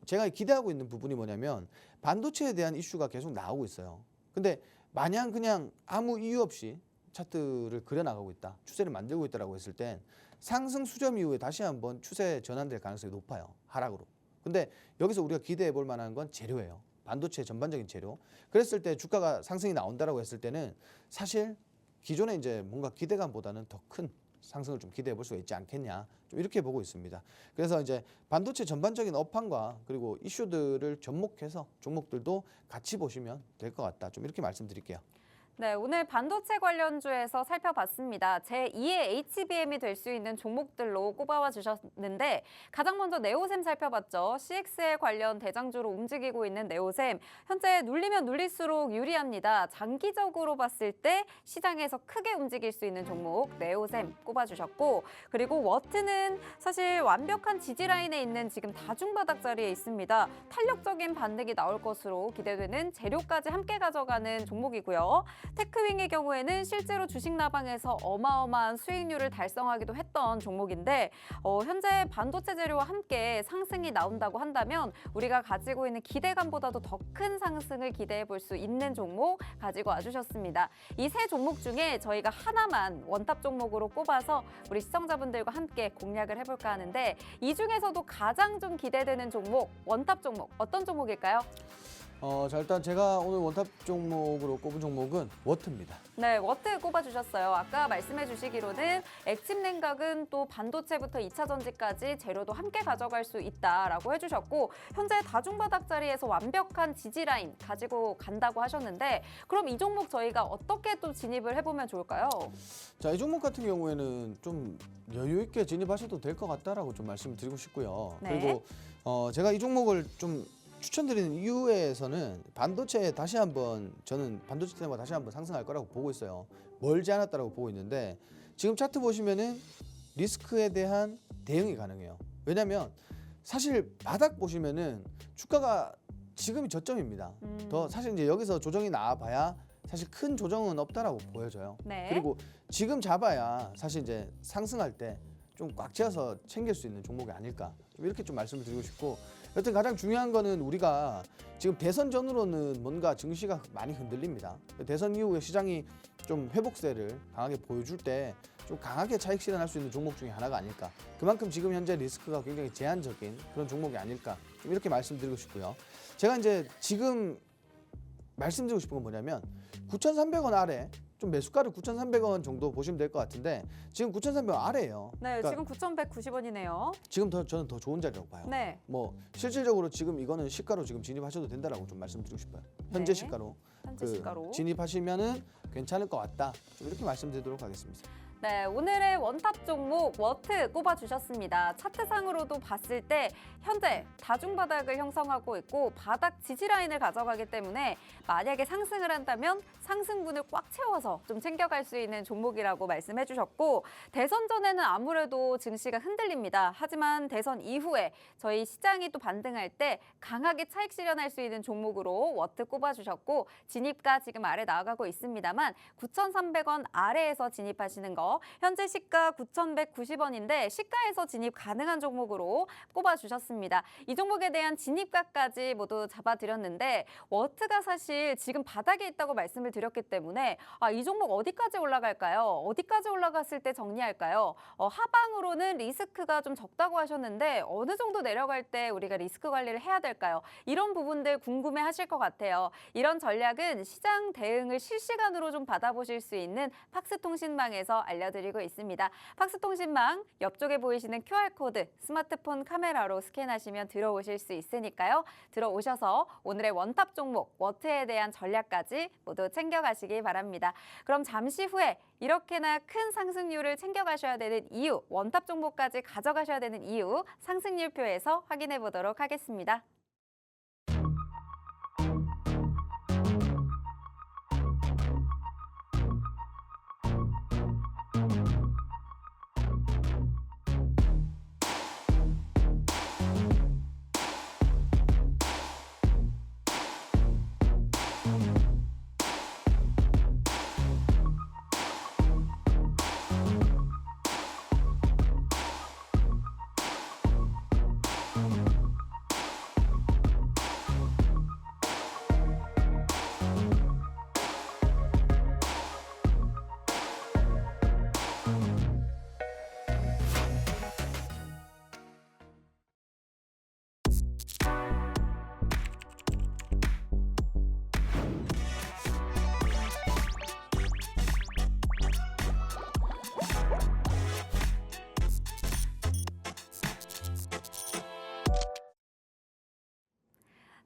제가 기대하고 있는 부분이 뭐냐면 반도체에 대한 이슈가 계속 나오고 있어요. 근데 마냥 그냥 아무 이유 없이 차트를 그려나가고 있다. 추세를 만들고 있다라고 했을 땐 상승 수렴 이후에 다시 한번 추세 전환될 가능성이 높아요. 하락으로. 근데 여기서 우리가 기대해 볼 만한 건 재료예요. 반도체 전반적인 재료. 그랬을 때 주가가 상승이 나온다라고 했을 때는 사실 기존에 이제 뭔가 기대감보다는 더 큰 상승을 좀 기대해 볼 수가 있지 않겠냐. 좀 이렇게 보고 있습니다. 그래서 이제 반도체 전반적인 업황과 그리고 이슈들을 접목해서 종목들도 같이 보시면 될 것 같다. 좀 이렇게 말씀드릴게요. 네, 오늘 반도체 관련주에서 살펴봤습니다. 제2의 HBM이 될 수 있는 종목들로 꼽아와 주셨는데 가장 먼저 네오셈 살펴봤죠. CXL 관련 대장주로 움직이고 있는 네오셈. 현재 눌리면 눌릴수록 유리합니다. 장기적으로 봤을 때 시장에서 크게 움직일 수 있는 종목 네오셈 꼽아주셨고 그리고 워트는 사실 완벽한 지지라인에 있는 지금 다중바닥 자리에 있습니다. 탄력적인 반등이 나올 것으로 기대되는 재료까지 함께 가져가는 종목이고요. 테크윙의 경우에는 실제로 주식나방에서 어마어마한 수익률을 달성하기도 했던 종목인데 현재 반도체 재료와 함께 상승이 나온다고 한다면 우리가 가지고 있는 기대감보다도 더 큰 상승을 기대해 볼 수 있는 종목 가지고 와주셨습니다. 이 세 종목 중에 저희가 하나만 원탑 종목으로 꼽아서 우리 시청자분들과 함께 공략을 해볼까 하는데 이 중에서도 가장 좀 기대되는 종목, 원탑 종목 어떤 종목일까요? 자 일단 제가 오늘 원탑 종목으로 꼽은 종목은 워트입니다. 네, 워트 꼽아주셨어요. 아까 말씀해 주시기로는 액침 냉각은 또 반도체부터 2차 전지까지 재료도 함께 가져갈 수 있다라고 해주셨고 현재 다중바닥 자리에서 완벽한 지지라인 가지고 간다고 하셨는데 그럼 이 종목 저희가 어떻게 또 진입을 해보면 좋을까요? 자, 이 종목 같은 경우에는 좀 여유 있게 진입하셔도 될 것 같다라고 좀 말씀을 드리고 싶고요. 네. 그리고 제가 이 종목을 좀 추천드리는 이유에서는 반도체 다시 한번 저는 반도체 테마가 다시 한번 상승할 거라고 보고 있어요. 멀지 않았다라고 보고 있는데 지금 차트 보시면은 리스크에 대한 대응이 가능해요. 왜냐하면 사실 바닥 보시면은 주가가 지금이 저점입니다. 더 사실 이제 여기서 조정이 나와봐야 사실 큰 조정은 없다라고 보여져요. 네. 그리고 지금 잡아야 사실 이제 상승할 때 좀 꽉 채워서 챙길 수 있는 종목이 아닐까 이렇게 좀 말씀을 드리고 싶고 여튼 가장 중요한 거는 우리가 지금 대선 전후로는 뭔가 증시가 많이 흔들립니다. 대선 이후에 시장이 좀 회복세를 강하게 보여줄 때 좀 강하게 차익 실현할 수 있는 종목 중에 하나가 아닐까. 그만큼 지금 현재 리스크가 굉장히 제한적인 그런 종목이 아닐까. 좀 이렇게 말씀드리고 싶고요. 제가 이제 지금 말씀드리고 싶은 건 뭐냐면 9,300원 아래 좀 매수가를 9,300원 정도 보시면 될 것 같은데 지금 9,300원 아래예요. 네, 그러니까 지금 9,190원이네요. 지금 저는 더 좋은 자리라고 봐요. 네. 뭐 실질적으로 지금 이거는 시가로 지금 진입하셔도 된다라고 좀 말씀드리고 싶어요. 현제 네. 시가로 현재 시가로. 진입하시면은 괜찮을 것 같다. 좀 이렇게 말씀드리도록 하겠습니다. 네, 오늘의 원탑 종목 워트 꼽아주셨습니다. 차트상으로도 봤을 때 현재 다중바닥을 형성하고 있고 바닥 지지 라인을 가져가기 때문에 만약에 상승을 한다면 상승분을 꽉 채워서 좀 챙겨갈 수 있는 종목이라고 말씀해 주셨고 대선 전에는 아무래도 증시가 흔들립니다. 하지만 대선 이후에 저희 시장이 또 반등할 때 강하게 차익 실현할 수 있는 종목으로 워트 꼽아주셨고 진입가 지금 아래 나가고 있습니다만 9,300원 아래에서 진입하시는 거 현재 시가 9,190원인데 시가에서 진입 가능한 종목으로 꼽아주셨습니다. 이 종목에 대한 진입가까지 모두 잡아드렸는데 워트가 사실 지금 바닥에 있다고 말씀을 드렸기 때문에 이 종목 어디까지 올라갈까요? 어디까지 올라갔을 때 정리할까요? 하방으로는 리스크가 좀 적다고 하셨는데 어느 정도 내려갈 때 우리가 리스크 관리를 해야 될까요? 이런 부분들 궁금해 하실 것 같아요. 이런 전략은 시장 대응을 실시간으로 좀 받아보실 수 있는 팍스통신망에서 알려드리고 있습니다. 팍스통신망 옆쪽에 보이시는 QR코드 스마트폰 카메라로 스캔하시면 들어오실 수 있으니까요. 들어오셔서 오늘의 원탑 종목 워트에 대한 전략까지 모두 챙겨가시기 바랍니다. 그럼 잠시 후에 이렇게나 큰 상승률을 챙겨가셔야 되는 이유, 원탑 종목까지 가져가셔야 되는 이유 상승률표에서 확인해 보도록 하겠습니다.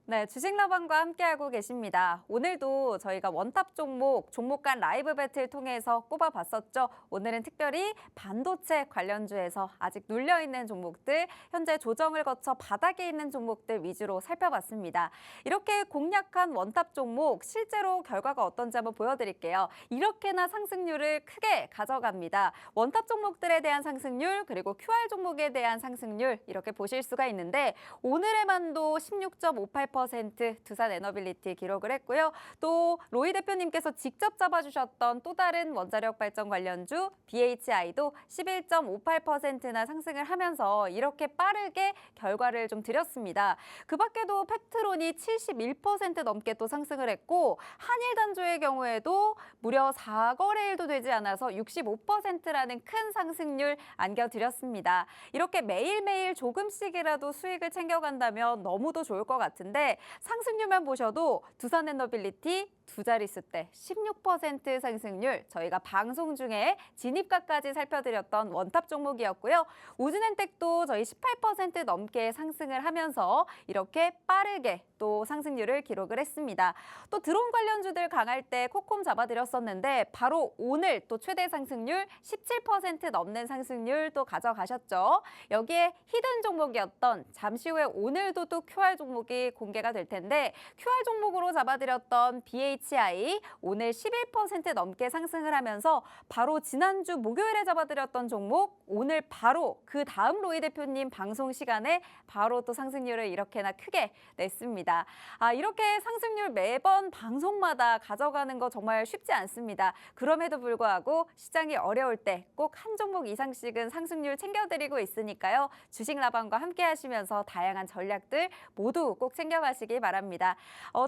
네, 주식라방과 함께하고 계십니다. 오늘도 저희가 원탑 종목 간 라이브 배틀 통해서 꼽아봤었죠. 오늘은 특별히 반도체 관련주에서 아직 눌려있는 종목들, 현재 조정을 거쳐 바닥에 있는 종목들 위주로 살펴봤습니다. 이렇게 공략한 원탑 종목, 실제로 결과가 어떤지 한번 보여드릴게요. 이렇게나 상승률을 크게 가져갑니다. 원탑 종목들에 대한 상승률, 그리고 QR 종목에 대한 상승률 이렇게 보실 수가 있는데 오늘에만도 16.58% 두산 에너빌리티 기록을 했고요. 또 로이 대표님께서 직접 잡아주셨던 또 다른 원자력 발전 관련주 BHI도 11.58%나 상승을 하면서 이렇게 빠르게 결과를 좀 드렸습니다. 그 밖에도 팩트론이 71% 넘게 또 상승을 했고 한일단조의 경우에도 무려 4거래일도 되지 않아서 65%라는 큰 상승률 안겨드렸습니다. 이렇게 매일매일 조금씩이라도 수익을 챙겨간다면 너무도 좋을 것 같은데 상승률만 보셔도 두산에너빌리티, 두 자릿수대 16% 상승률, 저희가 방송 중에 진입가까지 살펴드렸던 원탑 종목이었고요. 우즈넨텍도 저희 18% 넘게 상승을 하면서 이렇게 빠르게 또 상승률을 기록을 했습니다. 또 드론 관련주들 강할 때 코콤 잡아드렸었는데 바로 오늘 또 최대 상승률 17% 넘는 상승률 또 가져가셨죠. 여기에 히든 종목이었던 잠시 후에 오늘도 또 QR 종목이 공개가 될 텐데 QR 종목으로 잡아드렸던 BHI 오늘 11% 넘게 상승을 하면서 바로 지난주 목요일에 잡아드렸던 종목 오늘 바로 그 다음 로이 대표님 방송 시간에 바로 또 상승률을 이렇게나 크게 냈습니다. 이렇게 상승률 매번 방송마다 가져가는 거 정말 쉽지 않습니다. 그럼에도 불구하고 시장이 어려울 때 꼭 한 종목 이상씩은 상승률 챙겨드리고 있으니까요. 주식 라방과 함께 하시면서 다양한 전략들 모두 꼭 챙겨가시기 바랍니다.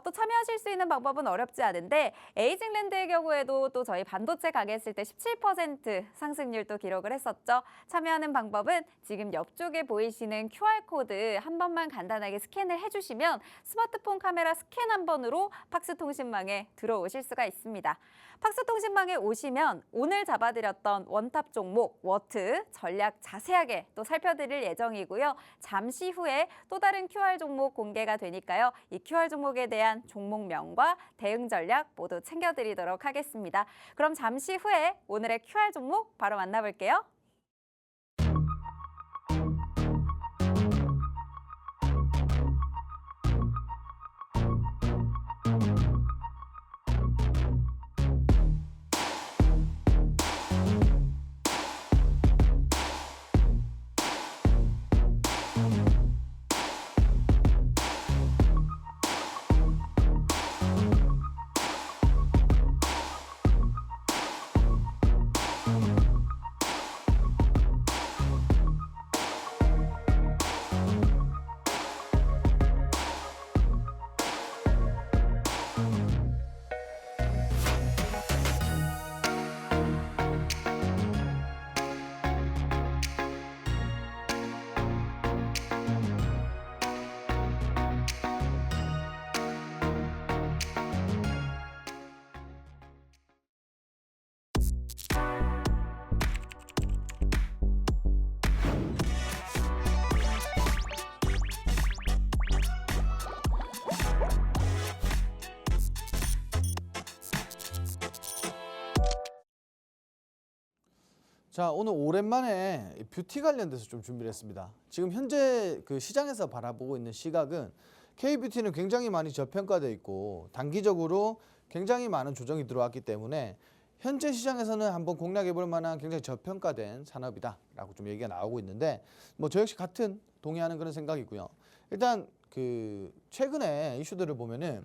또 참여하실 수 있는 방법은 어렵지 않은데 에이징랜드의 경우에도 또 저희 반도체 강했을 때 17% 상승률도 기록을 했었죠. 참여하는 방법은 지금 옆쪽에 보이시는 QR코드 한 번만 간단하게 스캔을 해주시면 스마트폰 카메라 스캔 한 번으로 팍스통신망에 들어오실 수가 있습니다. 팍스통신망에 오시면 오늘 잡아드렸던 원탑 종목 워트 전략 자세하게 또 살펴드릴 예정이고요. 잠시 후에 또 다른 QR 종목 공개가 되니까요. 이 QR 종목에 대한 종목명과 대응 전략 모두 챙겨드리도록 하겠습니다. 그럼 잠시 후에 오늘의 QR 종목 바로 만나볼게요. 자, 오늘 오랜만에 뷰티 관련돼서 좀 준비를 했습니다. 지금 현재 그 시장에서 바라보고 있는 시각은 K뷰티는 굉장히 많이 저평가되어 있고 단기적으로 굉장히 많은 조정이 들어왔기 때문에 현재 시장에서는 한번 공략해 볼 만한 굉장히 저평가된 산업이다라고 좀 얘기가 나오고 있는데 뭐 저 역시 같은 동의하는 그런 생각이고요. 일단 그 최근에 이슈들을 보면은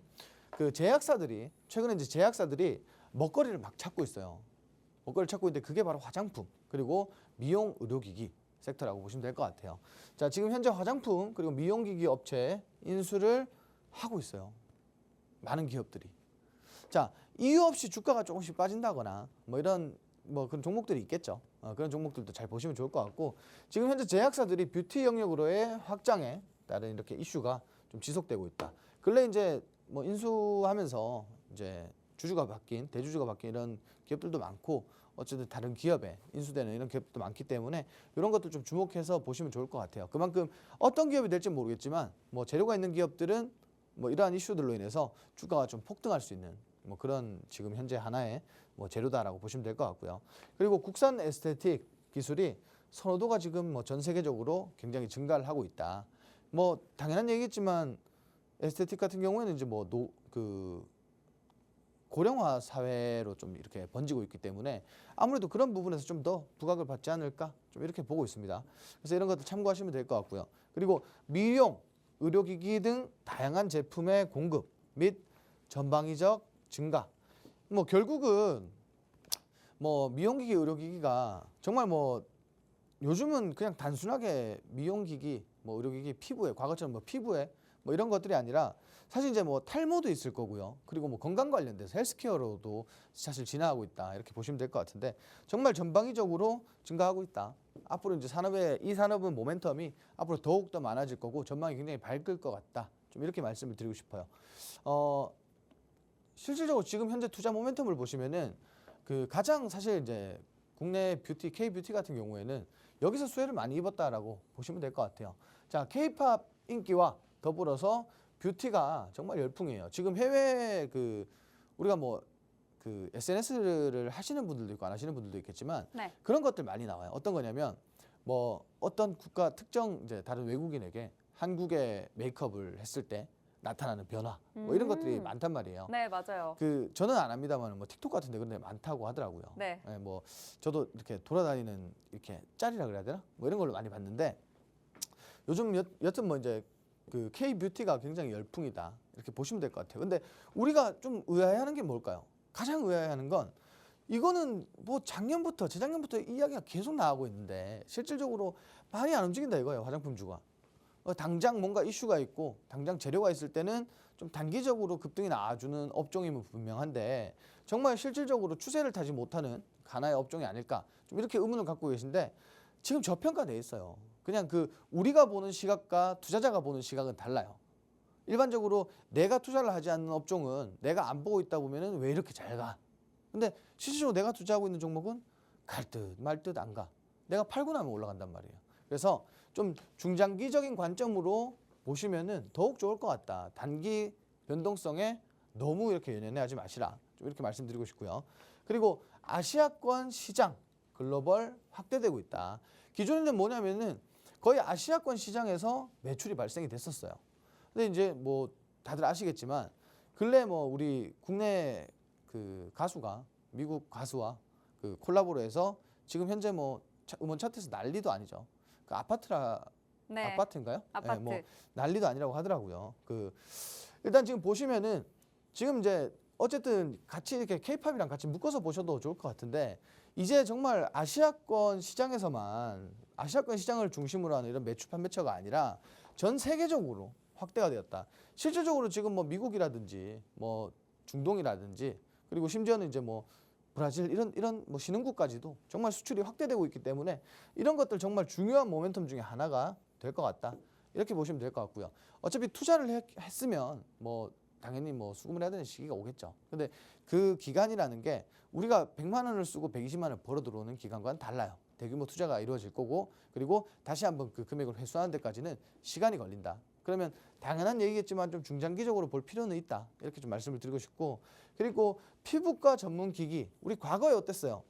그 최근에 이제 제약사들이 먹거리를 막 찾고 있어요. 먹거리를 찾고 있는데 그게 바로 화장품 그리고 미용 의료기기 섹터라고 보시면 될 것 같아요. 자, 지금 현재 화장품 그리고 미용기기 업체 인수를 하고 있어요. 많은 기업들이. 자, 이유 없이 주가가 조금씩 빠진다거나 뭐 이런 뭐 그런 종목들이 있겠죠. 그런 종목들도 잘 보시면 좋을 것 같고 지금 현재 제약사들이 뷰티 영역으로의 확장에 따른 이렇게 이슈가 좀 지속되고 있다. 근래 이제 뭐 인수하면서 이제 대주주가 바뀐 이런 기업들도 많고 어쨌든 다른 기업에 인수되는 이런 기업도 많기 때문에 이런 것도 좀 주목해서 보시면 좋을 것 같아요. 그만큼 어떤 기업이 될지 모르겠지만 뭐 재료가 있는 기업들은 뭐 이러한 이슈들로 인해서 주가가 좀 폭등할 수 있는 뭐 그런 지금 현재 하나의 뭐 재료다라고 보시면 될 것 같고요. 그리고 국산 에스테틱 기술이 선호도가 지금 뭐 전 세계적으로 굉장히 증가를 하고 있다. 뭐 당연한 얘기겠지만 에스테틱 같은 경우에는 이제 뭐 고령화 사회로 좀 이렇게 번지고 있기 때문에 아무래도 그런 부분에서 좀 더 부각을 받지 않을까 좀 이렇게 보고 있습니다. 그래서 이런 것도 참고하시면 될 것 같고요. 그리고 미용, 의료기기 등 다양한 제품의 공급 및 전방위적 증가. 뭐 결국은 뭐 미용기기, 의료기기가 정말 뭐 요즘은 그냥 단순하게 미용기기, 뭐 의료기기, 피부에 과거처럼 뭐 피부에 뭐 이런 것들이 아니라 사실 이제 뭐 탈모도 있을 거고요. 그리고 뭐 건강 관련돼서 헬스케어로도 사실 진화하고 있다. 이렇게 보시면 될 것 같은데 정말 전방위적으로 증가하고 있다. 앞으로 이제 이 산업은 모멘텀이 앞으로 더욱 더 많아질 거고 전망이 굉장히 밝을 것 같다. 좀 이렇게 말씀을 드리고 싶어요. 실질적으로 지금 현재 투자 모멘텀을 보시면은 그 가장 사실 이제 국내 뷰티 K-뷰티 같은 경우에는 여기서 수혜를 많이 입었다라고 보시면 될 것 같아요. 자, K-팝 인기와 더불어서 뷰티가 정말 열풍이에요. 지금 해외 그 우리가 뭐 그 SNS를 하시는 분들도 있고 안 하시는 분들도 있겠지만 네. 그런 것들 많이 나와요. 어떤 거냐면 뭐 어떤 국가 특정 이제 다른 외국인에게 한국의 메이크업을 했을 때 나타나는 변화 뭐 이런 것들이 많단 말이에요. 네, 맞아요. 그 저는 안 합니다만 뭐 틱톡 같은 데 그런 데 많다고 하더라고요. 네. 예, 뭐 저도 이렇게 돌아다니는 이렇게 짤이라 그래야 되나? 뭐 이런 걸로 많이 봤는데 요즘 여튼 뭐 이제 그 K-뷰티가 굉장히 열풍이다. 이렇게 보시면 될 것 같아요. 근데 우리가 좀 의아해하는 게 뭘까요? 가장 의아해하는 건 이거는 뭐 작년부터 재작년부터 이야기가 계속 나오고 있는데 실질적으로 많이 안 움직인다 이거예요. 화장품주가. 당장 뭔가 이슈가 있고 당장 재료가 있을 때는 좀 단기적으로 급등이 나와주는 업종이면 분명한데 정말 실질적으로 추세를 타지 못하는 가나의 업종이 아닐까 좀 이렇게 의문을 갖고 계신데 지금 저평가돼 있어요. 그냥 그 우리가 보는 시각과 투자자가 보는 시각은 달라요. 일반적으로 내가 투자를 하지 않는 업종은 내가 안 보고 있다 보면은 왜 이렇게 잘 가? 근데 실질적으로 내가 투자하고 있는 종목은 갈 듯 말 듯 안 가. 내가 팔고 나면 올라간단 말이에요. 그래서 좀 중장기적인 관점으로 보시면은 더욱 좋을 것 같다. 단기 변동성에 너무 이렇게 연연해하지 마시라. 좀 이렇게 말씀드리고 싶고요. 그리고 아시아권 시장 글로벌 확대되고 있다. 기존에는 뭐냐면은 거의 아시아권 시장에서 매출이 발생이 됐었어요. 근데 이제 뭐 다들 아시겠지만 근래 뭐 우리 국내 그 가수가 미국 가수와 그 콜라보로 해서 지금 현재 뭐 음원 차트에서 난리도 아니죠. 그 네. 아파트인가요? 아파트. 네, 뭐 난리도 아니라고 하더라고요. 그 일단 지금 보시면은 지금 이제 어쨌든 같이 이렇게 K-팝이랑 같이 묶어서 보셔도 좋을 것 같은데 이제 정말 아시아권 시장에서만 아시아권 시장을 중심으로 하는 이런 매출 판매처가 아니라 전 세계적으로 확대가 되었다. 실질적으로 지금 뭐 미국이라든지 뭐 중동이라든지 그리고 심지어는 이제 뭐 브라질 이런 뭐 신흥국까지도 정말 수출이 확대되고 있기 때문에 이런 것들 정말 중요한 모멘텀 중에 하나가 될 것 같다. 이렇게 보시면 될 것 같고요. 어차피 투자를 했으면 뭐 당연히 뭐 수금을 해야 되는 시기가 오겠죠. 근데 그 기간이라는 게 우리가 100만 원을 쓰고 120만 원을 벌어 들어오는 기간과는 달라요. 대규모 투자가 이루어질 거고 그리고 다시 한번 그 금액을 회수하는 데까지는 시간이 걸린다. 그러면 당연한 얘기겠지만 좀 중장기적으로 볼 필요는 있다. 이렇게 좀 말씀을 드리고 싶고 그리고 피부과 전문 기기 우리 과거에 어땠어요?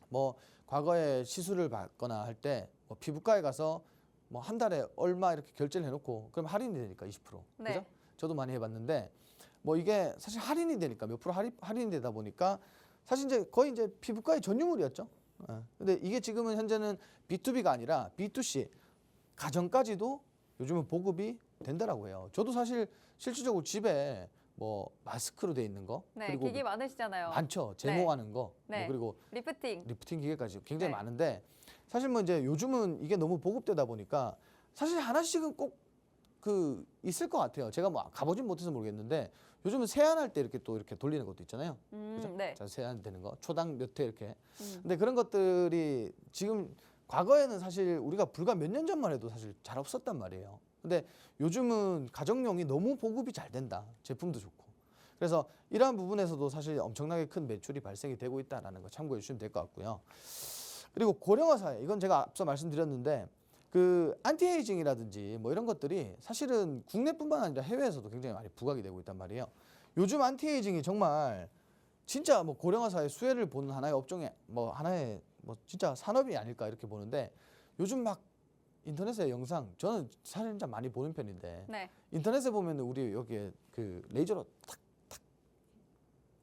뭐 과거에 시술을 받거나 할 때 뭐 피부과에 가서 뭐 한 달에 얼마 이렇게 결제를 해놓고 그럼 할인이 되니까 20%. 네. 그죠? 저도 많이 해봤는데 뭐 이게 사실 할인이 되니까 몇 프로 할인이 되다 보니까 사실 이제 거의 이제 피부과의 전유물이었죠. 예. 근데 이게 지금은 현재는 B2B가 아니라 B2C 가정까지도 요즘은 보급이 된다라고 해요. 저도 사실 실질적으로 집에 뭐 마스크로 돼 있는 거 네, 그리고 기기 많으시잖아요. 많죠. 제모하는 거 네. 뭐 그리고 리프팅. 기계까지 굉장히 네. 많은데 사실 뭐 이제 요즘은 이게 너무 보급되다 보니까 사실 하나씩은 꼭 그 있을 것 같아요. 제가 뭐 가보진 못해서 모르겠는데 요즘은 세안할 때 이렇게 또 이렇게 돌리는 것도 있잖아요. 그죠? 네. 자, 세안되는 거 초당 몇 회 이렇게. 음. 근데 그런 것들이 지금 과거에는 사실 우리가 불과 몇 년 전만 해도 사실 잘 없었단 말이에요. 근데 요즘은 가정용이 너무 보급이 잘 된다. 제품도 좋고. 그래서 이러한 부분에서도 사실 엄청나게 큰 매출이 발생이 되고 있다는 거 참고해 주시면 될 것 같고요. 그리고 고령화 사회 이건 제가 앞서 말씀드렸는데 그 안티에이징이라든지 뭐 이런 것들이 사실은 국내뿐만 아니라 해외에서도 굉장히 많이 부각이 되고 있단 말이에요. 요즘 안티에이징이 정말 진짜 뭐 고령화 사회 수혜를 보는 하나의 업종에 뭐 하나의 뭐 진짜 산업이 아닐까 이렇게 보는데 요즘 막 인터넷에 영상 저는 사실 진짜 많이 보는 편인데 네. 인터넷에 보면 우리 여기에 그 레이저로 탁탁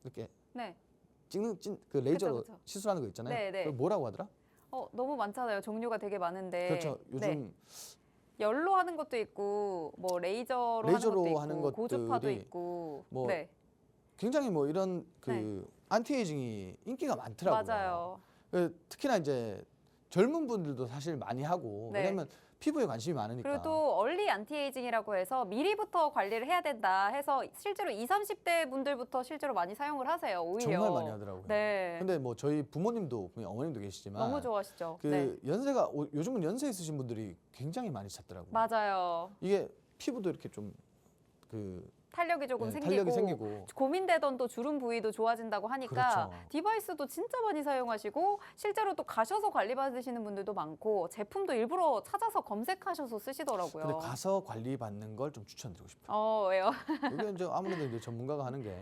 이렇게 네. 찍는 그 레이저로 그쵸. 시술하는 거 있잖아요. 네, 네. 그걸 뭐라고 하더라? 너무 많잖아요. 종류가 되게 많은데. 그렇죠. 요즘 네. 열로 하는 것도 있고 뭐 레이저로 레이저로 하는 것도 있고 고주파도 것들이 있고. 뭐 네. 굉장히 뭐 이런 그 네. 안티에이징이 인기가 많더라고요. 맞아요. 특히나 이제 젊은 분들도 사실 많이 하고 네. 왜냐면 피부에 관심이 많으니까. 그리고 또 얼리 안티에이징이라고 해서 미리부터 관리를 해야 된다 해서 실제로 20, 30대 분들부터 실제로 많이 사용을 하세요. 오히려. 정말 많이 하더라고요. 네. 근데 뭐 저희 부모님도 어머님도 계시지만 너무 좋아하시죠. 그 네. 연세가 요즘은 연세 있으신 분들이 굉장히 많이 찾더라고요. 맞아요. 이게 피부도 이렇게 좀 그 탄력이 조금 네, 생기고, 탄력이 생기고. 고민되던 또 주름 부위도 좋아진다고 하니까 그렇죠. 디바이스도 진짜 많이 사용하시고 실제로 또 가셔서 관리 받으시는 분들도 많고 제품도 일부러 찾아서 검색하셔서 쓰시더라고요. 근데 가서 관리 받는 걸 좀 추천드리고 싶어요. 왜요? 이게 이제 아무래도 이제 전문가가 하는 게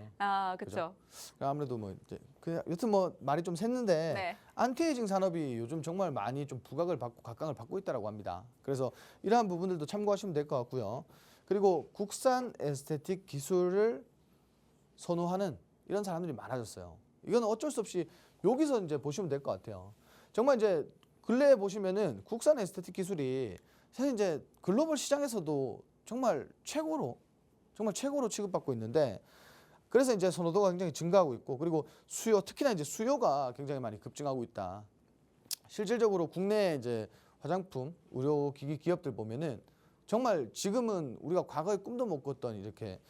그렇죠. 아무래도 뭐 이제 그 여튼 뭐 말이 좀 샜는데 네. 안티에이징 산업이 요즘 정말 많이 좀 부각을 받고 각광을 받고 있다라고 합니다. 그래서 이러한 부분들도 참고하시면 될 것 같고요. 그리고 국산 에스테틱 기술을 선호하는 이런 사람들이 많아졌어요. 이건 어쩔 수 없이 여기서 이제 보시면 될 것 같아요. 정말 이제 근래에 보시면은 국산 에스테틱 기술이 사실 이제 글로벌 시장에서도 정말 최고로 취급받고 있는데 그래서 이제 선호도가 굉장히 증가하고 있고 그리고 수요 특히나 이제 수요가 굉장히 많이 급증하고 있다. 실질적으로 국내 이제 화장품 의료기기 기업들 보면은 정말 지금은 우리가 과거에 꿈도 못 꿨던 이렇게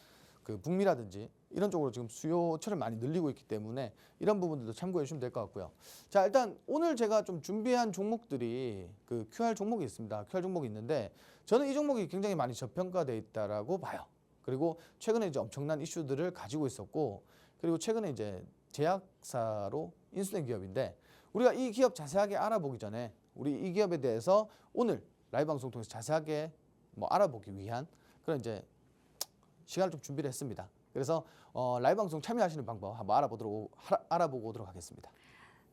그 북미라든지 이런 쪽으로 지금 수요처를 많이 늘리고 있기 때문에 이런 부분들도 참고해 주시면 될 것 같고요. 자, 일단 오늘 제가 좀 준비한 종목들이 그 QR 종목이 있습니다. QR 종목이 있는데 저는 이 종목이 굉장히 많이 저평가돼 있다라고 봐요. 그리고 최근에 이제 엄청난 이슈들을 가지고 있었고 그리고 최근에 이제 제약사로 인수된 기업인데 우리가 이 기업 자세하게 알아보기 전에 우리 이 기업에 대해서 오늘 라이브 방송 통해서 자세하게 뭐 알아보기 위한 그런 이제 시간을 좀 준비를 했습니다. 그래서 라이브 방송 참여하시는 방법 한번 알아보고 오도록 하겠습니다.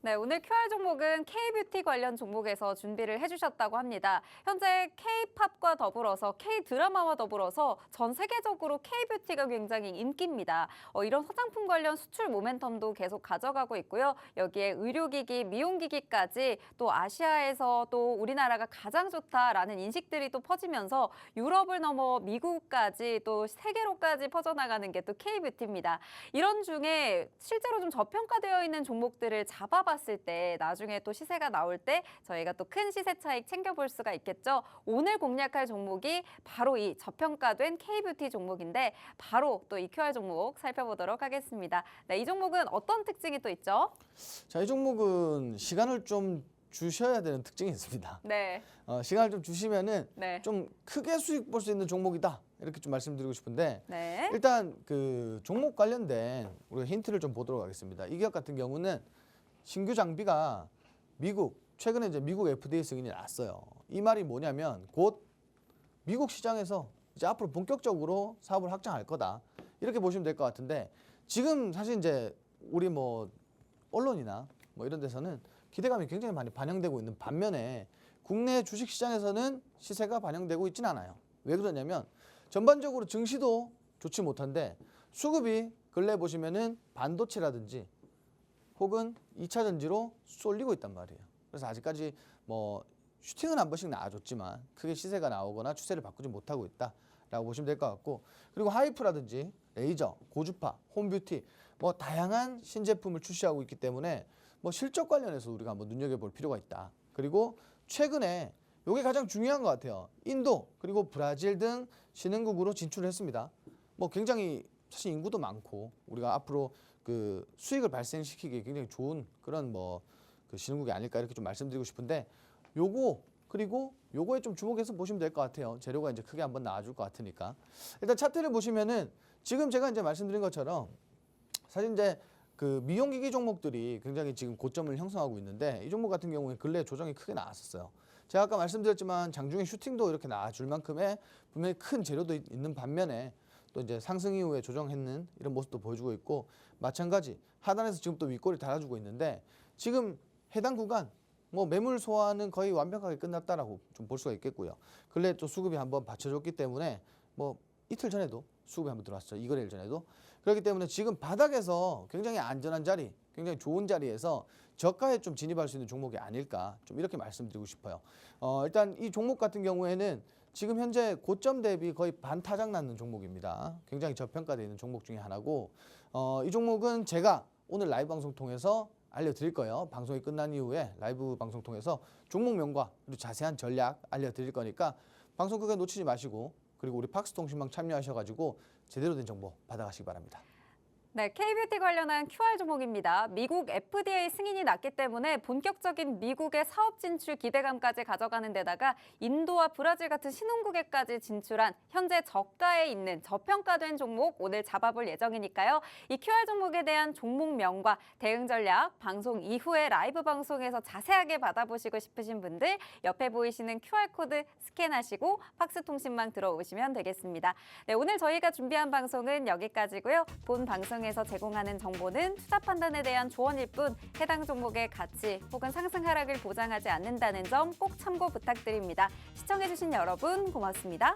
네, 오늘 QR 종목은 K-뷰티 관련 종목에서 준비를 해주셨다고 합니다. 현재 K-팝과 더불어서 K-드라마와 더불어서 전 세계적으로 K-뷰티가 굉장히 인기입니다. 이런 화장품 관련 수출 모멘텀도 계속 가져가고 있고요. 여기에 의료기기, 미용기기까지 또 아시아에서 또 우리나라가 가장 좋다라는 인식들이 또 퍼지면서 유럽을 넘어 미국까지 또 세계로까지 퍼져나가는 게 또 K-뷰티입니다. 이런 중에 실제로 좀 저평가되어 있는 종목들을 잡아봤을 때 나중에 또 시세가 나올 때 저희가 또 큰 시세 차익 챙겨볼 수가 있겠죠. 오늘 공략할 종목이 바로 이 저평가된 K-뷰티 종목인데 바로 또 이 QR 종목 살펴보도록 하겠습니다. 네, 이 종목은 어떤 특징이 또 있죠? 자, 이 종목은 시간을 좀 주셔야 되는 특징이 있습니다. 네. 시간을 좀 주시면은 네. 좀 크게 수익 볼 수 있는 종목이다. 이렇게 좀 말씀드리고 싶은데 네. 일단 그 종목 관련된 우리가 힌트를 좀 보도록 하겠습니다. 이 기업 같은 경우는 신규 장비가 최근에 이제 미국 FDA 승인이 났어요. 이 말이 뭐냐면 곧 미국 시장에서 이제 앞으로 본격적으로 사업을 확장할 거다. 이렇게 보시면 될 것 같은데 지금 사실 이제 우리 뭐 언론이나 뭐 이런 데서는 기대감이 굉장히 많이 반영되고 있는 반면에 국내 주식 시장에서는 시세가 반영되고 있진 않아요. 왜 그러냐면 전반적으로 증시도 좋지 못한데 수급이 근래 보시면은 반도체라든지 혹은 2차 전지로 쏠리고 있단 말이에요. 그래서 아직까지 뭐 슈팅은 한 번씩 나와줬지만 크게 시세가 나오거나 추세를 바꾸지 못하고 있다라고 보시면 될 것 같고 그리고 하이프라든지 레이저, 고주파, 홈뷰티 뭐 다양한 신제품을 출시하고 있기 때문에 뭐 실적 관련해서 우리가 한번 눈여겨볼 필요가 있다. 그리고 최근에 이게 가장 중요한 것 같아요. 인도 그리고 브라질 등 신흥국으로 진출을 했습니다. 뭐 굉장히 사실 인구도 많고 우리가 앞으로 그 수익을 발생시키기 굉장히 좋은 그런 뭐 그 신흥국이 아닐까 이렇게 좀 말씀드리고 싶은데 요거 그리고 요거에 좀 주목해서 보시면 될 것 같아요. 재료가 이제 크게 한번 나와줄 것 같으니까 일단 차트를 보시면은 지금 제가 이제 말씀드린 것처럼 사실 이제 그 미용기기 종목들이 굉장히 지금 고점을 형성하고 있는데 이 종목 같은 경우에 근래 조정이 크게 나왔었어요. 제가 아까 말씀드렸지만 장중에 슈팅도 이렇게 나와줄 만큼의 분명히 큰 재료도 있는 반면에 또 이제 상승 이후에 조정했는 이런 모습도 보여주고 있고 마찬가지 하단에서 지금 또 윗골이 달아주고 있는데 지금 해당 구간 뭐 매물 소화는 거의 완벽하게 끝났다라고 좀 볼 수가 있겠고요. 근래 또 수급이 한번 받쳐줬기 때문에 뭐 이틀 전에도 수급이 한번 들어왔죠. 이거래일 전에도. 그렇기 때문에 지금 바닥에서 굉장히 안전한 자리, 굉장히 좋은 자리에서 저가에 좀 진입할 수 있는 종목이 아닐까 좀 이렇게 말씀드리고 싶어요. 일단 이 종목 같은 경우에는 지금 현재 고점 대비 거의 반타작 났는 종목입니다. 굉장히 저평가되어 있는 종목 중에 하나고 이 종목은 제가 오늘 라이브 방송 통해서 알려드릴 거예요. 방송이 끝난 이후에 라이브 방송 통해서 종목명과 그리고 자세한 전략 알려드릴 거니까 방송 끝까지 놓치지 마시고 그리고 우리 팍스통신방 참여하셔가지고 제대로 된 정보 받아가시기 바랍니다. 네, K뷰티 관련한 QR 종목입니다. 미국 FDA 승인이 났기 때문에 본격적인 미국의 사업 진출 기대감까지 가져가는 데다가 인도와 브라질 같은 신흥국에까지 진출한 현재 저가에 있는 저평가된 종목 오늘 잡아볼 예정이니까요. 이 QR 종목에 대한 종목명과 대응 전략 방송 이후에 라이브 방송에서 자세하게 받아보시고 싶으신 분들 옆에 보이시는 QR코드 스캔하시고 팍스통신망 들어오시면 되겠습니다. 네, 오늘 저희가 준비한 방송은 여기까지고요. 본 방송에서 제공하는 정보는 투자 판단에 대한 조언일 뿐 해당 종목의 가치 혹은 상승 하락을 보장하지 않는다는 점 꼭 참고 부탁드립니다. 시청해주신 여러분 고맙습니다.